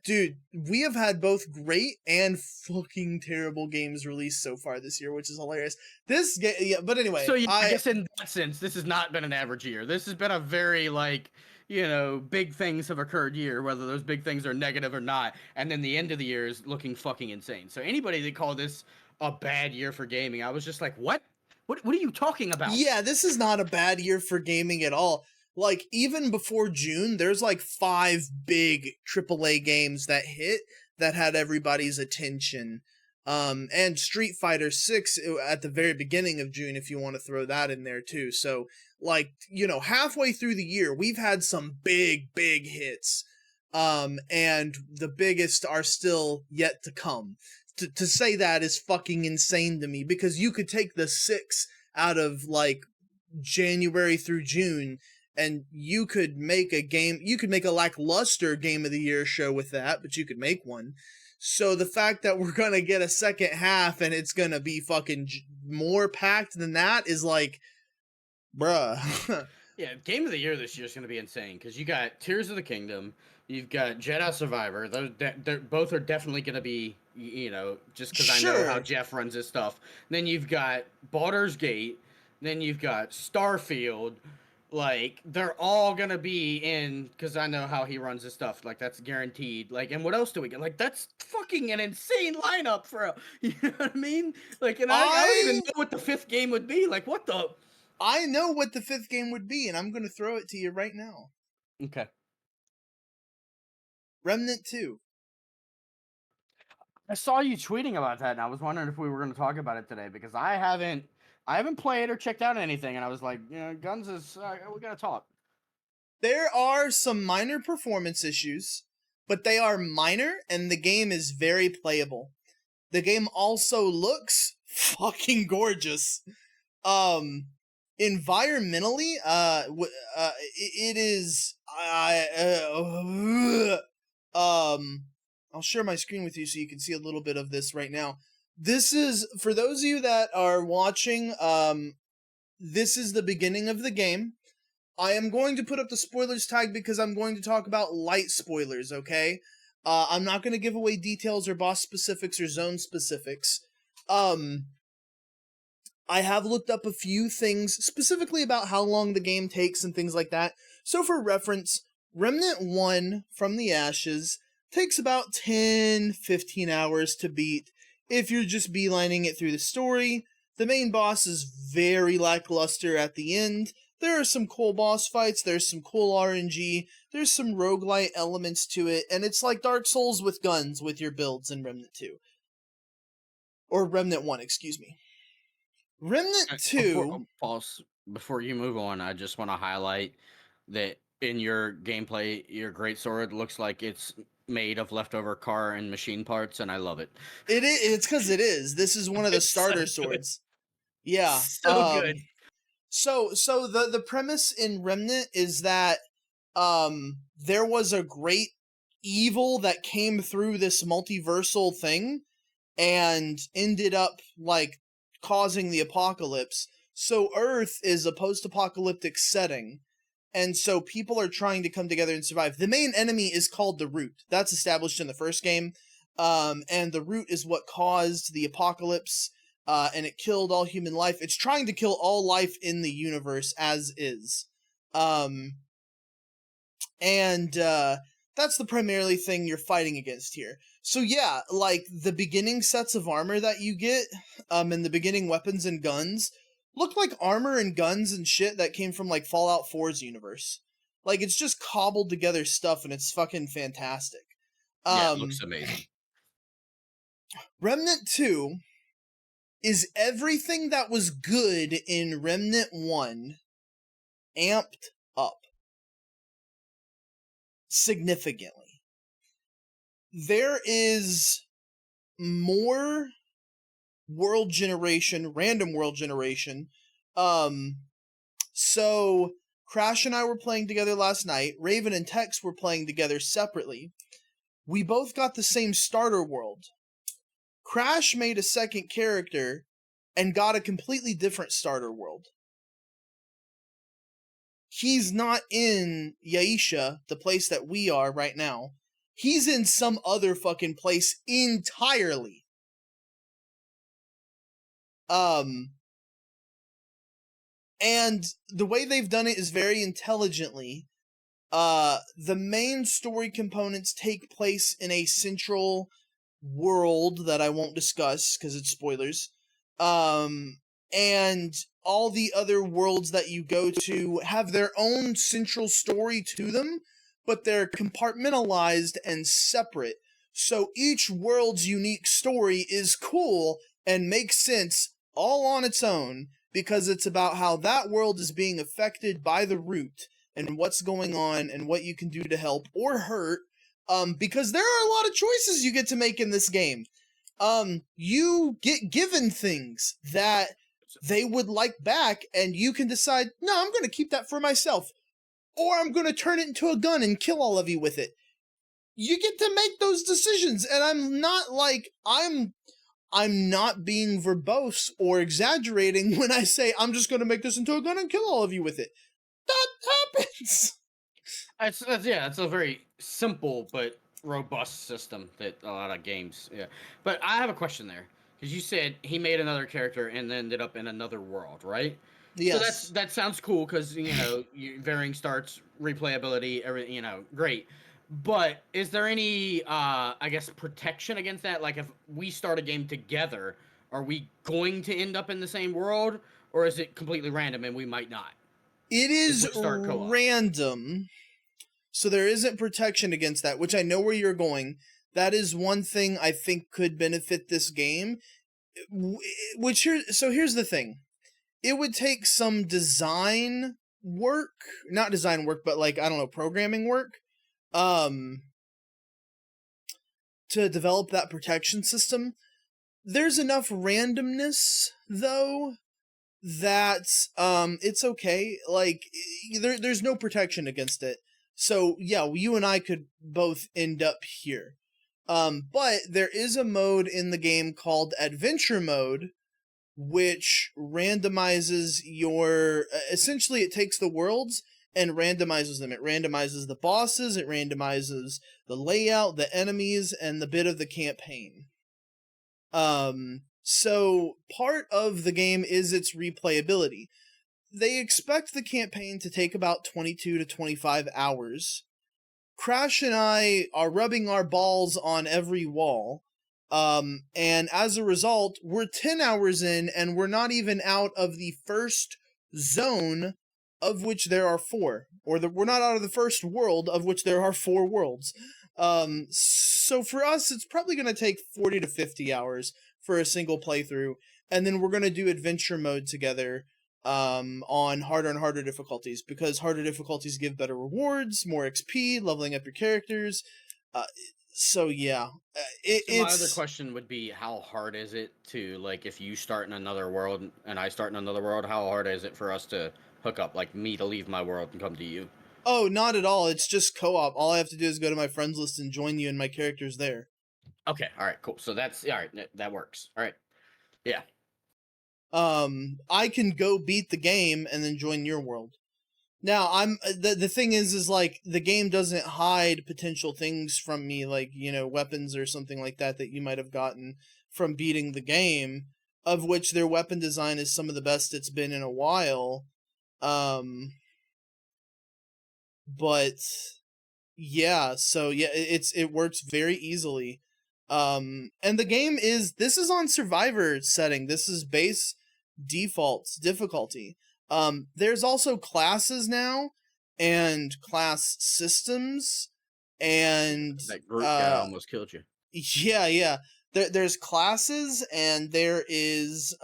dude. We have had both great and fucking terrible games released so far this year, which is hilarious. This game, yeah. But anyway, so yeah, I guess in that sense, this has not been an average year. This has been a very like, big things have occurred year, whether those big things are negative or not. And then the end of the year is looking fucking insane. So anybody that called this a bad year for gaming, I was just like, what? What are you talking about? Yeah, this is not a bad year for gaming at all. Like, even before June, there's like 5 big AAA games that hit that had everybody's attention. And Street Fighter 6 at the very beginning of June, if you want to throw that in there too. So, like, halfway through the year, we've had some big hits. And the biggest are still yet to come. To say that is fucking insane to me, because you could take the 6 out of like January through June and you could make a lackluster game of the year show with that, but you could make one. So the fact that we're gonna get a second half and it's gonna be fucking more packed than that is like, bruh. Yeah, game of the year this year is gonna be insane because you got Tears of the Kingdom, you've got Jedi Survivor. They're both are definitely gonna be, just because I know how Jeff runs his stuff. Then you've got Baldur's Gate. Then you've got Starfield. Like, they're all gonna be in, because I know how he runs his stuff. Like, that's guaranteed. Like, and what else do we get? Like, that's fucking an insane lineup for you know what I mean? Like, and I don't even know what the 5th game would be. Like, what the? I know what the 5th game would be, and I'm gonna throw it to you right now. Okay. Remnant 2. I saw you tweeting about that, and I was wondering if we were going to talk about it today, because I haven't played or checked out anything, and I was like, Guns is, we got to talk. There are some minor performance issues, but they are minor, and the game is very playable. The game also looks fucking gorgeous. Environmentally, it is, I'll share my screen with you so you can see a little bit of this right now. This is, for those of you that are watching, this is the beginning of the game. I am going to put up the spoilers tag because I'm going to talk about light spoilers, okay? I'm not going to give away details or boss specifics or zone specifics. I have looked up a few things specifically about how long the game takes and things like that. So for reference, Remnant 1 From the Ashes takes about 10-15 hours to beat if you're just beelining it through the story. The main boss is very lackluster at the end. there are some cool boss fights, there's some cool RNG, there's some roguelite elements to it, and it's like Dark Souls with guns with your builds in Remnant 2. Or Remnant 1, excuse me. Remnant 2... Before you move on, I just want to highlight that in your gameplay, your greatsword looks like it's made of leftover car and machine parts, and I love it. It's because it is. This is one of the It's starter so good. swords. Yeah. So good. So the premise in Remnant is that there was a great evil that came through this multiversal thing and ended up like causing the apocalypse. So Earth is a post-apocalyptic setting, and so people are trying to come together and survive. The main enemy is called the Root. That's established in the first game. And the Root is what caused the apocalypse, and it killed all human life. It's trying to kill all life in the universe as is. And that's the primarily thing you're fighting against here. So yeah, like the beginning sets of armor that you get, and the beginning weapons and guns look like armor and guns and shit that came from like Fallout 4's universe. Like it's just cobbled together stuff and it's fucking fantastic. Yeah, it looks amazing. Remnant 2 is everything that was good in Remnant 1 amped up significantly. There is more world generation, random world generation. So Crash and I were playing together last night. Raven and Tex were playing together separately. We both got the same starter world. Crash made a second character and got a completely different starter world. He's not in Yaisha, the place that we are right now. He's in some other fucking place entirely. And the way they've done it is very intelligently. The main story components take place in a central world that I won't discuss because it's spoilers. And all the other worlds that you go to have their own central story to them, but they're compartmentalized and separate. So each world's unique story is cool and makes sense all on its own because it's about how that world is being affected by the Root and what's going on and what you can do to help or hurt. Because there are a lot of choices you get to make in this game. You get given things that they would like back, and you can decide, no, I'm going to keep that for myself, or I'm going to turn it into a gun and kill all of you with it. You get to make those decisions, and I'm not like, I'm not being verbose or exaggerating when I say I'm just going to make this into a gun and kill all of you with it. That happens. It's a very simple but robust system that a lot of games. Yeah, but I have a question there because you said he made another character and then ended up in another world, right? Yes. So that sounds cool because varying starts, replayability, everything. Great. But is there any, I guess, protection against that? Like, if we start a game together, are we going to end up in the same world, or is it completely random and we might not? It is random. So there isn't protection against that, which I know where you're going. That is one thing I think could benefit this game. Here's the thing. It would take some design work, not design work, but like, I don't know, programming work, to develop that protection system. There's enough randomness, though, that it's okay. Like, there's no protection against it. So yeah, you and I could both end up here. But there is a mode in the game called Adventure Mode, which randomizes your... essentially, it takes the worlds and randomizes them. It randomizes the bosses, it randomizes the layout, the enemies, and the bit of the campaign. So part of the game is its replayability. They expect the campaign to take about 22 to 25 hours. Crash and I are rubbing our balls on every wall. And as a result, we're 10 hours in and we're not even out of the first zone of which there are 4, we're not out of the first world, of which there are 4 worlds. So for us, it's probably going to take 40 to 50 hours for a single playthrough, and then we're going to do adventure mode together on harder and harder difficulties, because harder difficulties give better rewards, more XP, leveling up your characters. So yeah, So my other question would be, how hard is it to, like, if you start in another world and I start in another world, how hard is it for us to hook up, like me to leave my world and come to you? Oh, not at all. It's just co-op. All I have to do is go to my friends list and join you, and my character's there. Okay, all right, cool. So that's all right. That works. All right, yeah. I can go beat the game and then join your world. Now, the thing is like, the game doesn't hide potential things from me, like, weapons or something like that you might have gotten from beating the game, of which their weapon design is some of the best it's been in a while. But yeah, so yeah, it works very easily. And the game this is on survivor setting. This is base defaults difficulty. There's also classes now, and class systems, and That group guy almost killed you. yeah. There's classes, and there is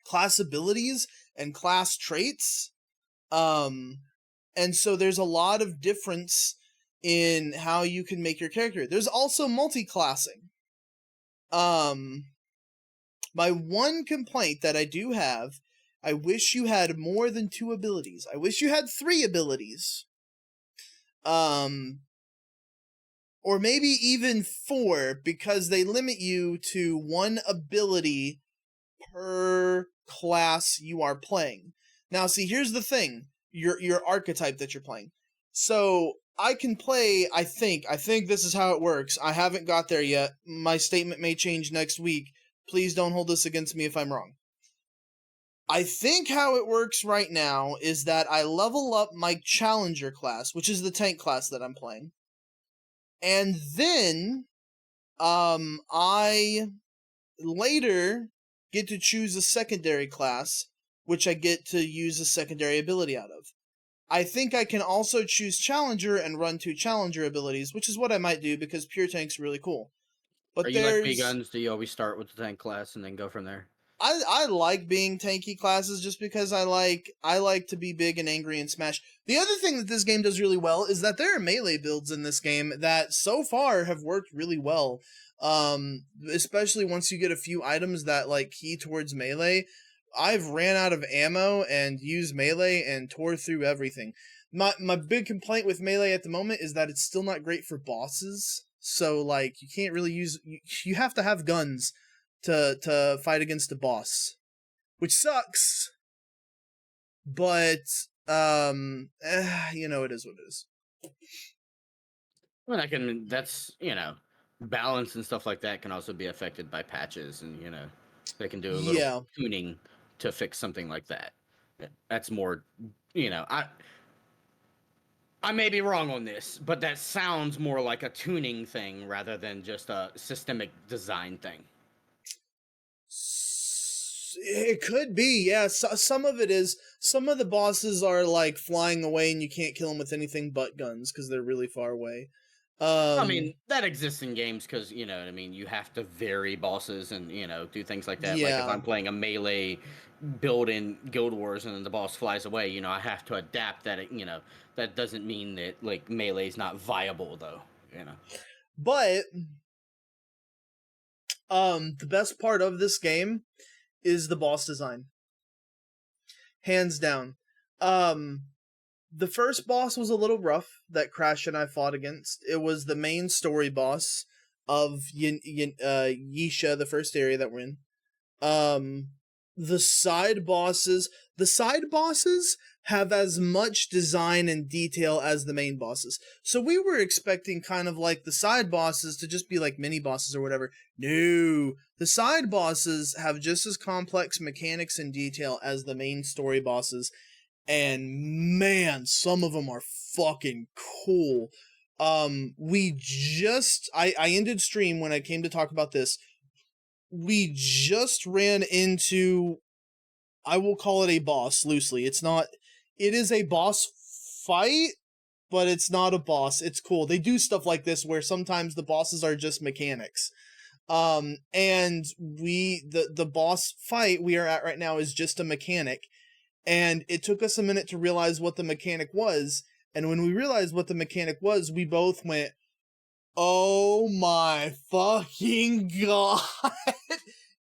class abilities and class traits. And so there's a lot of difference in how you can make your character. There's also multi-classing. My one complaint that I do have, I wish you had more than 2 abilities. I wish you had 3 abilities. Or maybe even 4, because they limit you to 1 ability per class you are playing. Now, see, here's the thing. Your archetype that you're playing. So I can play, I think this is how it works. I haven't got there yet. My statement may change next week. Please don't hold this against me if I'm wrong. I think how it works right now is that I level up my challenger class, which is the tank class that I'm playing. And then I later get to choose a secondary class, which I get to use a secondary ability out of. I think I can also choose Challenger and run 2 Challenger abilities, which is what I might do, because Pure Tank's really cool. Are But you like big guns? Do you always start with the tank class and then go from there? I like being tanky classes, just because I like to be big and angry and smash. The other thing that this game does really well is that there are melee builds in this game that so far have worked really well. Especially once you get a few items that like key towards melee. I've ran out of ammo and used melee and tore through everything. My big complaint with melee at the moment is that it's still not great for bosses. So like, you can't really you have to have guns to fight against a boss, which sucks. But it is what it is. Well, that's, balance and stuff like that can also be affected by patches, and, they can do a little Yeah. tuning to fix something like that. That's more, I may be wrong on this, but that sounds more like a tuning thing rather than just a systemic design thing. It could be, yeah. Some of it is. Some of the bosses are like flying away, and you can't kill them with anything but guns because they're really far away. I mean, that exists in games because, you know what I mean, you have to vary bosses and, do things like that. Like if yeah. I'm playing a melee build in Guild Wars and then the boss flies away, I have to adapt that. That doesn't mean that, like, melee's not viable, though, But the best part of this game is the boss design, hands down. The first boss was a little rough that Crash and I fought against. It was the main story boss of Yisha, the first area that we're in. The side bosses have as much design and detail as the main bosses. So we were expecting kind of like the side bosses to just be like mini bosses or whatever. No, the side bosses have just as complex mechanics and detail as the main story bosses. And man, some of them are fucking cool. I ended stream when I came to talk about this. We just ran into I will call it a boss loosely. It's not. It is a boss fight, but it's not a boss. It's cool. They do stuff like this where sometimes the bosses are just mechanics. And the boss fight we are at right now is just a mechanic, and it took us a minute to realize what the mechanic was. And when we realized what the mechanic was, we both went, "Oh my fucking god!"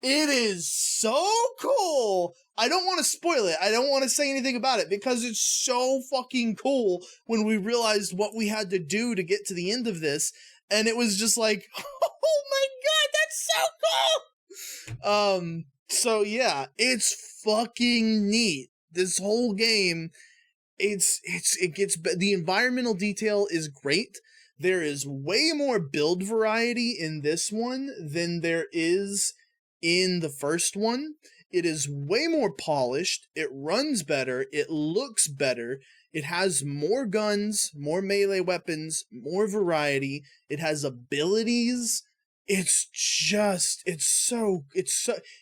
It is so cool. I don't want to spoil it. I don't want to say anything about it because it's so fucking cool when we realized what we had to do to get to the end of this. And it was just like, oh my god, that's so cool. So yeah, it's fucking neat. This whole game, it gets, the environmental detail is great. There is way more build variety in this one than there is in the first one. It is way more polished, it runs better, it looks better, it has more guns, more melee weapons, more variety, it has abilities. It's so,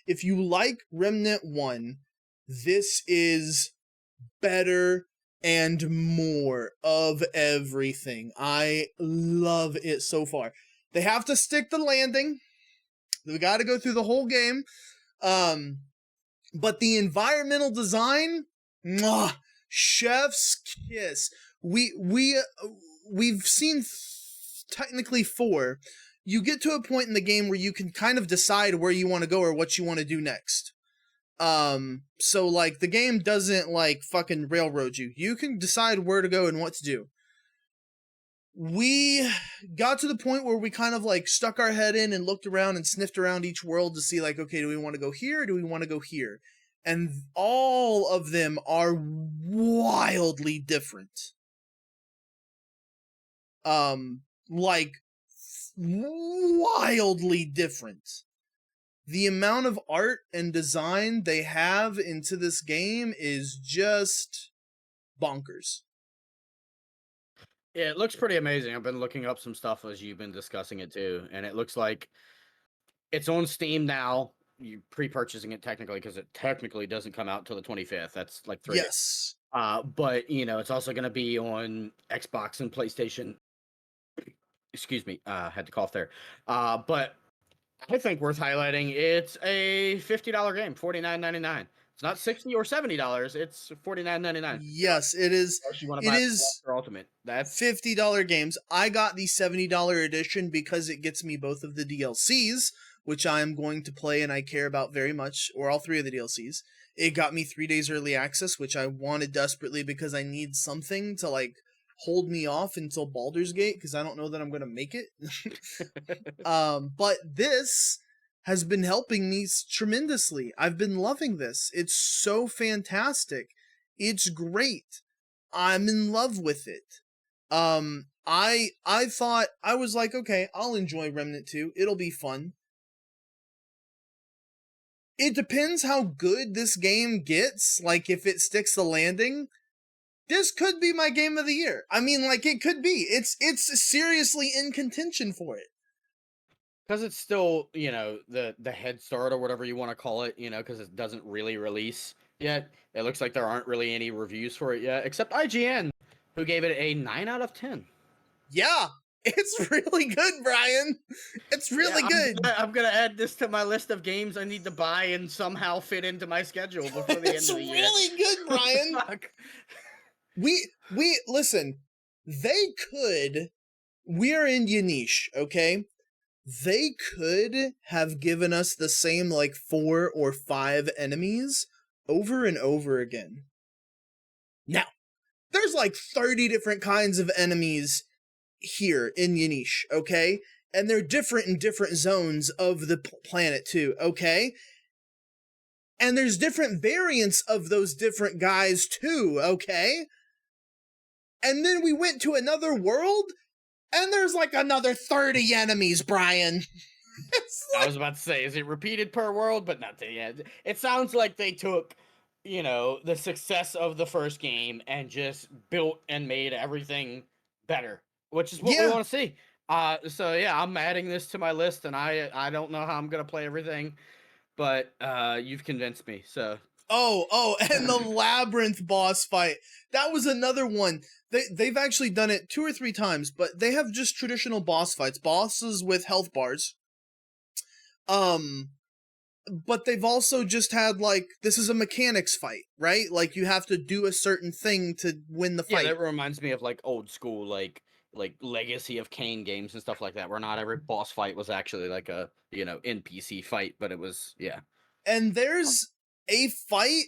if you like Remnant 1, this is better and more of everything. I love it so far. They have to stick the landing. We got to go through the whole game. But the environmental design, mwah, chef's kiss. We've seen technically 4. You get to a point in the game where you can kind of decide where you want to go or what you want to do next. So like the game doesn't like fucking railroad you. You can decide where to go and what to do. We got to the point where we kind of like stuck our head in and looked around and sniffed around each world to see like, okay, do we want to go here? Or do we want to go here? And all of them are wildly different. Like wildly different. The amount of art and design they have into this game is just bonkers. Yeah, it looks pretty amazing. I've been looking up some stuff as you've been discussing it too, and it looks like it's on Steam now. You pre-purchasing it technically because it technically doesn't come out until the 25th. That's like 3 days. Yes. But you know, it's also going to be on Xbox and PlayStation. Excuse me, had to cough there. But I think worth highlighting. It's a $50 game, $49.99. It's not $60 or $70. It's $49.99. Yes, it is. Unless you want to It buy is Ultimate. That's $50 games. I got the $70 edition because it gets me both of the DLCs, which I'm going to play and I care about very much, or all 3 of the DLCs. It got me 3 days early access, which I wanted desperately because I need something to like hold me off until Baldur's Gate because I don't know that I'm going to make it. But this has been helping me tremendously. I've been loving this. It's so fantastic. It's great. I'm in love with it. I thought, I was like, okay, I'll enjoy Remnant 2. It'll be fun. It depends how good this game gets. Like, if it sticks the landing, this could be my game of the year. I mean, like, it could be. It's seriously in contention for it. because it's still, you know, the head start or whatever you want to call it, you know, because it doesn't really release yet. It looks like there aren't really any reviews for it yet, except IGN, who gave it a 9 out of 10. Yeah, it's really good, Brian. It's really good. I'm gonna add this to my list of games I need to buy and somehow fit into my schedule before the end of the year. It's really good, Brian. we listen. They could. We're in niche, okay? They could have given us the same like 4 or 5 enemies over and over again. Now, there's like 30 different kinds of enemies here in Yanish, okay? And they're different in different zones of the planet too, okay? And there's different variants of those different guys too, okay? And then we went to another world, and there's like another 30 enemies, Brian. I was about to say, is it repeated per world? But not the end. It sounds like they took, you know, the success of the first game and just built and made everything better, which is what we want to see. So yeah, I'm adding this to my list, and I don't know how I'm gonna play everything, but you've convinced me. So Oh, and the Labyrinth boss fight. That was another one. They've actually done it 2 or 3 times, but they have just traditional boss fights, bosses with health bars. But they've also just had, like, this is a mechanics fight, right? Like, you have to do a certain thing to win the Yeah, fight. that reminds me of like old school like Legacy of Kain games and stuff like that, where not every boss fight was actually like a, NPC fight, but it was, yeah. And there's a fight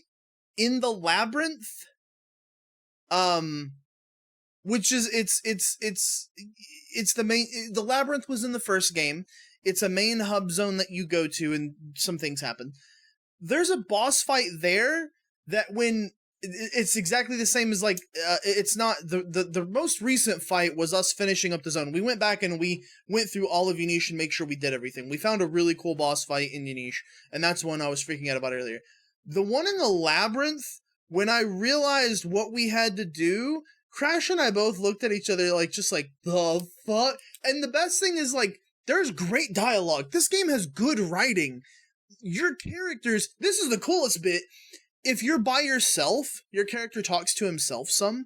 in the Labyrinth, um, which is it's the main. The Labyrinth was in the first game. It's a main hub zone that you go to, and some things happen. There's a boss fight there that when it's exactly the same as, like, it's not the most recent fight was us finishing up the zone. We went back and we went through all of Unish and make sure we did everything. We found a really cool boss fight in Unish, and that's one I was freaking out about earlier. The one in the Labyrinth, when I realized what we had to do, Crash and I both looked at each other like, just like, the fuck? And the best thing is, like, there's great dialogue. This game has good writing. Your characters, this is the coolest bit. If you're by yourself, your character talks to himself some.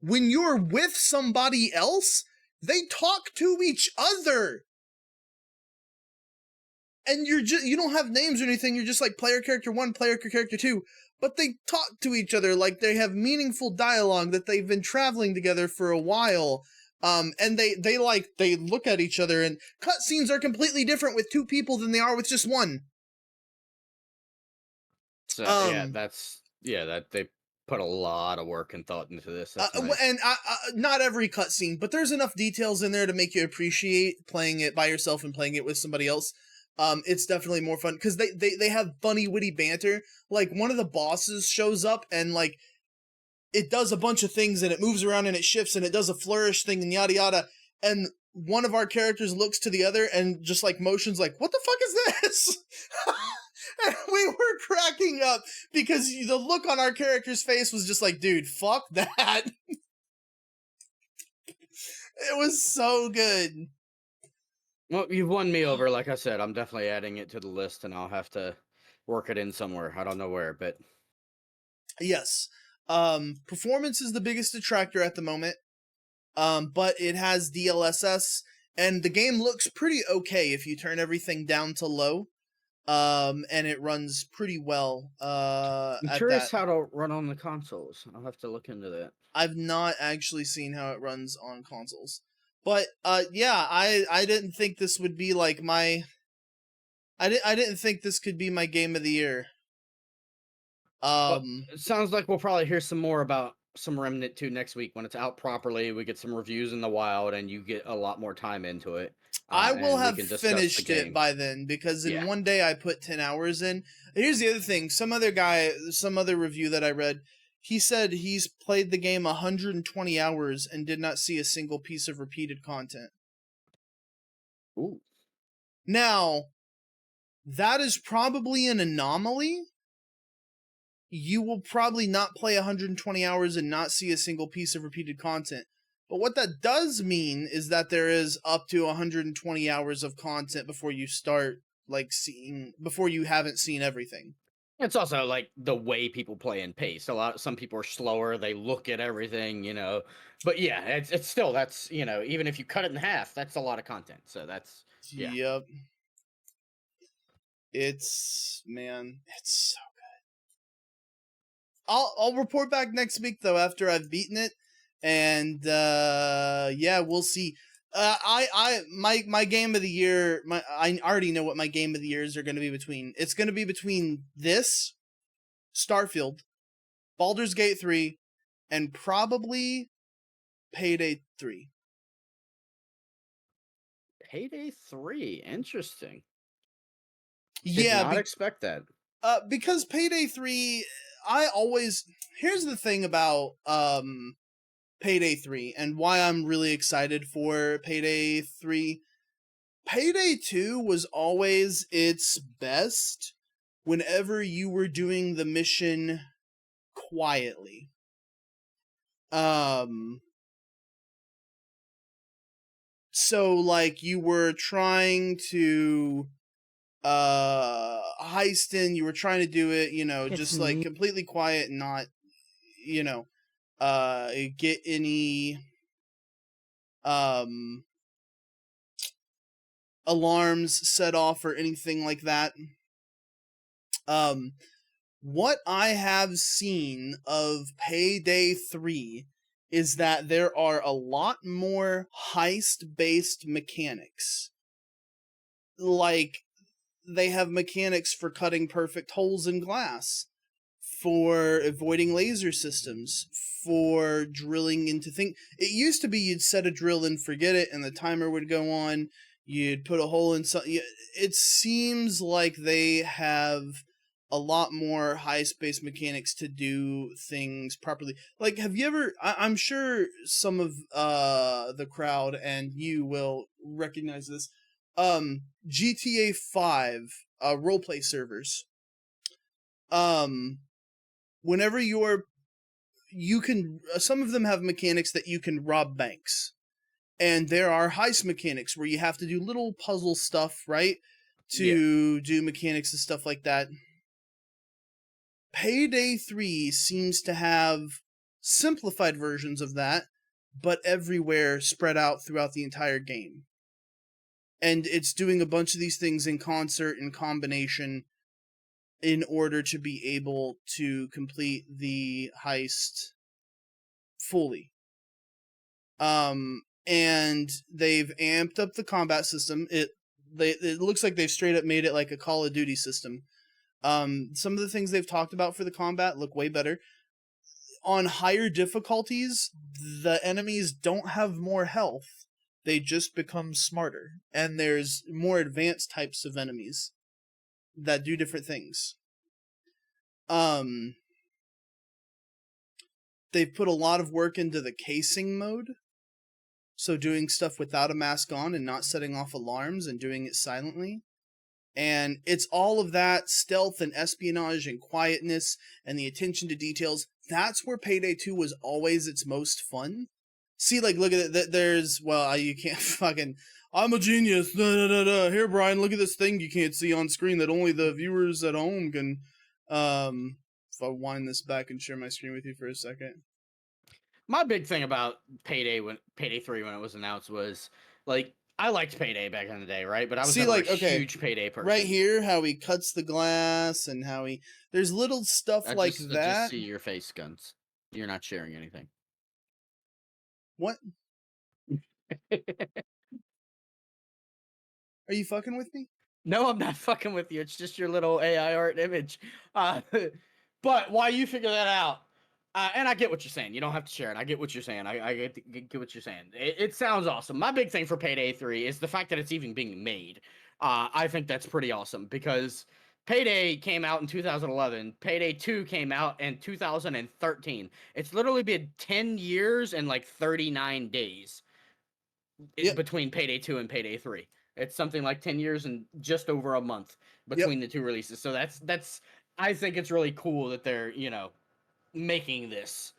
When you're with somebody else, they talk to each other. And you don't have names or anything, you're just like player character 1, player character 2, but they talk to each other like they have meaningful dialogue, that they've been traveling together for a while. And they look at each other, and cutscenes are completely different with 2 people than they are with just 1. So Um, that they put a lot of work and thought into this. That's nice. and not every cutscene, but there's enough details in there to make you appreciate playing it by yourself and playing it with somebody else. It's definitely more fun because they have funny, witty banter. Like, one of the bosses shows up and, like, it does a bunch of things and it moves around and it shifts and it does a flourish thing and yada yada. And one of our characters looks to the other and just, like, motions like, "What the fuck is this?" And we were cracking up because the look on our character's face was just like, "Dude, fuck that." It was so good. Well, you've won me over. Like I said, I'm definitely adding it to the list, and I'll have to work it in somewhere. I don't know where, but Yes. Performance is the biggest detractor at the moment. But it has DLSS, and the game looks pretty okay if you turn everything down to low. And it runs pretty well. I'm At that. curious how to run on the consoles. I'll have to look into that. I've not actually seen how it runs on consoles. But yeah, I didn't think this would be like my I didn't think this could be my game of the year. Well, it sounds like we'll probably hear some more about some Remnant 2 next week when it's out properly. We get some reviews in the wild, and you get a lot more time into it. I will And we have can discuss the finished it game. by then, because in Yeah. one day I put 10 hours in. Here's the other thing. Some other review that I read, he said he's played the game 120 hours and did not see a single piece of repeated content. Ooh. Now, that is probably an anomaly. You will probably not play 120 hours and not see a single piece of repeated content. But what that does mean is that there is up to 120 hours of content before you start, like, before you haven't seen everything. It's also like the way people play in pace. Some people are slower. They look at everything, But yeah, it's still, that's, even if you cut it in half, that's a lot of content. So that's, yeah. Yep. It's so good. I'll report back next week though after I've beaten it, and yeah, we'll see. My game of the year, I already know what my game of the years are going to be between. It's going to be between this, Starfield, Baldur's Gate 3, and probably Payday 3. Payday 3, interesting. Did Yeah, not expect that. because Payday 3, here's the thing about Payday 3 and why I'm really excited for Payday 3. Payday 2 was always its best whenever you were doing the mission quietly. So, like, you were trying to heist in. You were trying to do it, It's just like completely quiet and not, you know, get any um alarms set off or anything like that. Um, what I have seen of Payday 3 is that there are a lot more heist-based mechanics. Like, they have mechanics for cutting perfect holes in glass, for avoiding laser systems, for drilling into things. It used to be you'd set a drill and forget it, and the timer would go on. You'd put a hole in something. It seems like they have a lot more high-space mechanics to do things properly. Like, have you ever? I'm sure some of the crowd and you will recognize this. GTA 5 roleplay servers. Um, whenever you can some of them have mechanics that you can rob banks, and there are heist mechanics where you have to do little puzzle stuff, right, yeah. to do mechanics and stuff like that. Payday 3 seems to have simplified versions of that, but everywhere, spread out throughout the entire game, and it's doing a bunch of these things in concert, in combination, in order to be able to complete the heist fully. And they've amped up the combat system. It looks like they've straight up made it like a Call of Duty system. Some of the things they've talked about for the combat look way better. On higher difficulties, the enemies don't have more health. They just become smarter. And there's more advanced types of enemies that do different things. They've put a lot of work into the casing mode. So doing stuff without a mask on and not setting off alarms and doing it silently. And it's all of that stealth and espionage and quietness and the attention to details. That's where Payday 2 was always its most fun. See, like, look at it. There's, well, you can't fucking, I'm a genius. Da, da, da, da. Here, Brian, look at this thing you can't see on screen that only the viewers at home can. If I wind this back and share my screen with you for a second. My big thing about Payday 3 when it was announced was like I liked Payday back in the day, right? But I was See, never a like, okay, huge Payday right person. here, how he cuts the glass and how there's little stuff like I just that. see your face, Guns. You're not sharing anything. What? Are you fucking with me? No, I'm not fucking with you. It's just your little AI art image. Uh, but why you figure that out? And I get what you're saying. You don't have to share it. I get what you're saying. I get what you're saying. It sounds awesome. My big thing for Payday 3 is the fact that it's even being made. I think that's pretty awesome because Payday came out in 2011. Payday 2 came out in 2013. It's literally been 10 years and like 39 days Yep. between Payday 2 and Payday 3. It's something like 10 years and just over a month Yep. between the two releases. So that's I think it's really cool that they're, making this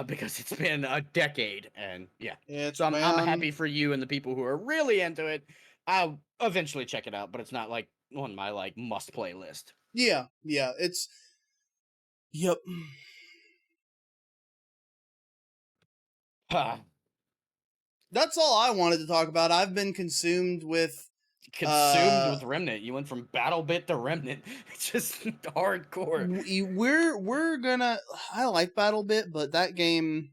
because it's been a decade and yeah. It's So I'm been. happy for you and the people who are really into it. I'll eventually check it out, but it's not like on my like must play list. Yeah. Yeah. Yep. That's all I wanted to talk about. I've been consumed with. Consumed with Remnant. You went from Battle Bit to Remnant. It's just hardcore. We're gonna. I like BattleBit, but that game.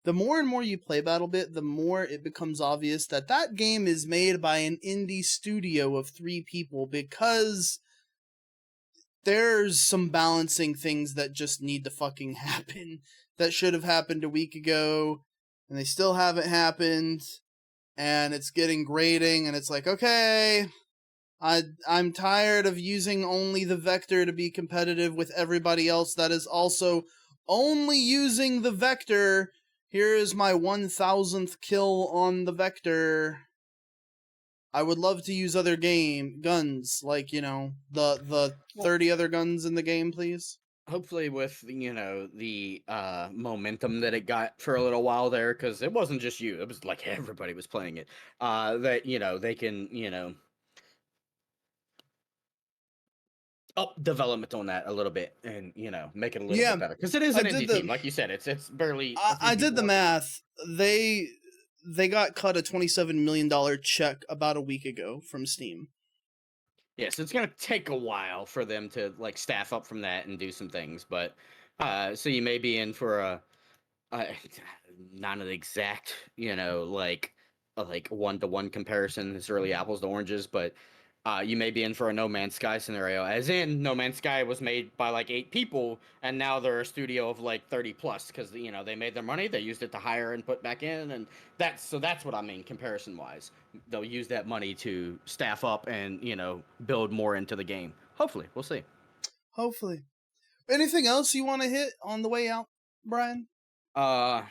The more and more you play BattleBit, the more it becomes obvious that that game is made by an indie studio of 3 people, because there's some balancing things that just need to fucking happen that should have happened a week ago, and they still haven't happened, and it's getting grating, and it's like, okay, I'm tired of using only the vector to be competitive with everybody else that is also only using the vector. Here is my 1000th kill on the vector. I would love to use other guns, like, the Well, 30 other guns in the game, please. hopefully with the momentum that it got for a little while there, because it wasn't just you, it was like everybody was playing it, that they can up development on that a little bit and make it a little Yeah, bit better because it is I an did indie team, the like you said. It's barely I, a few I did people the working on it. math. They got cut a $27 million check about a week ago from Steam. Yeah, so it's gonna take a while for them to like staff up from that and do some things, but so you may be in for uh, not an exact, like one-to-one comparison. It's really apples to oranges, but you may be in for a No Man's Sky scenario. As in, No Man's Sky was made by like 8 people, and now they're a studio of like 30 plus because they made their money, they used it to hire and put back in, and that's what I mean comparison-wise. They'll use that money to staff up and build more into the game. Hopefully, we'll see. Hopefully. Anything else you want to hit on the way out, Brian? Uh,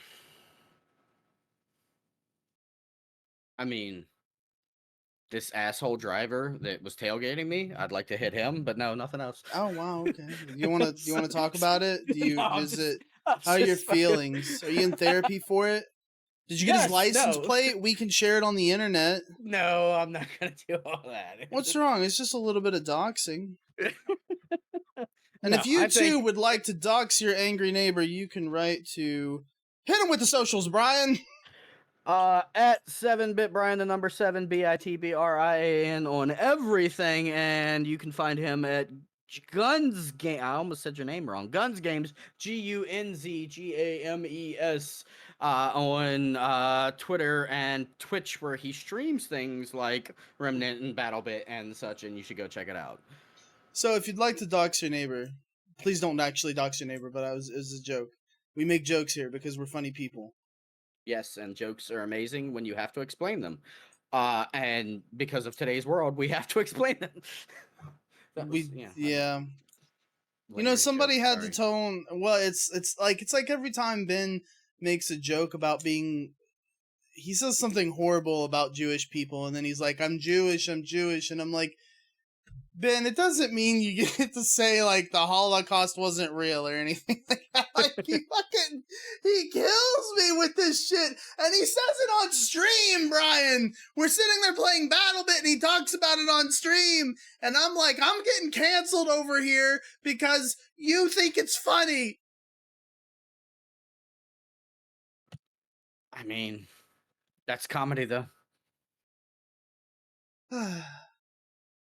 I mean, this asshole driver that was tailgating me, I'd like to hit him, but no, nothing else. Oh wow, okay. You want to talk about it? Do No, you is it I'm how are your just fucking. feelings? Are you in therapy for it? Did you get his Yes, license no, plate? We can share it on the internet. no, I'm not gonna do all that. What's wrong? It's just a little bit of doxing. And if No, you I too think would like to dox your angry neighbor, you can write to hit him with the socials, Brian. at 7-bit Brian, the number 7BITBRIAN on everything, and you can find him at Guns Game. I almost said your name wrong. Guns Games, GUNZGAMES, on Twitter and Twitch, where he streams things like Remnant and BattleBit and such, and you should go check it out. So if you'd like to dox your neighbor, please don't actually dox your neighbor, but it was a joke. We make jokes here because we're funny people. Yes, and jokes are amazing when you have to explain them. And because of today's world, we have to explain them. That was, We yeah, I don't know. yeah. Lame-ass joke, Somebody had to sorry. tone. Well, it's like every time Ben makes a joke about being, he says something horrible about Jewish people, and then he's like, I'm Jewish," and I'm like, Ben, it doesn't mean you get to say like the Holocaust wasn't real or anything like that. Like he kills me with this shit, and he says it on stream, Brian. We're sitting there playing BattleBit, and he talks about it on stream, and I'm like, I'm getting canceled over here because you think it's funny. I mean, that's comedy, though.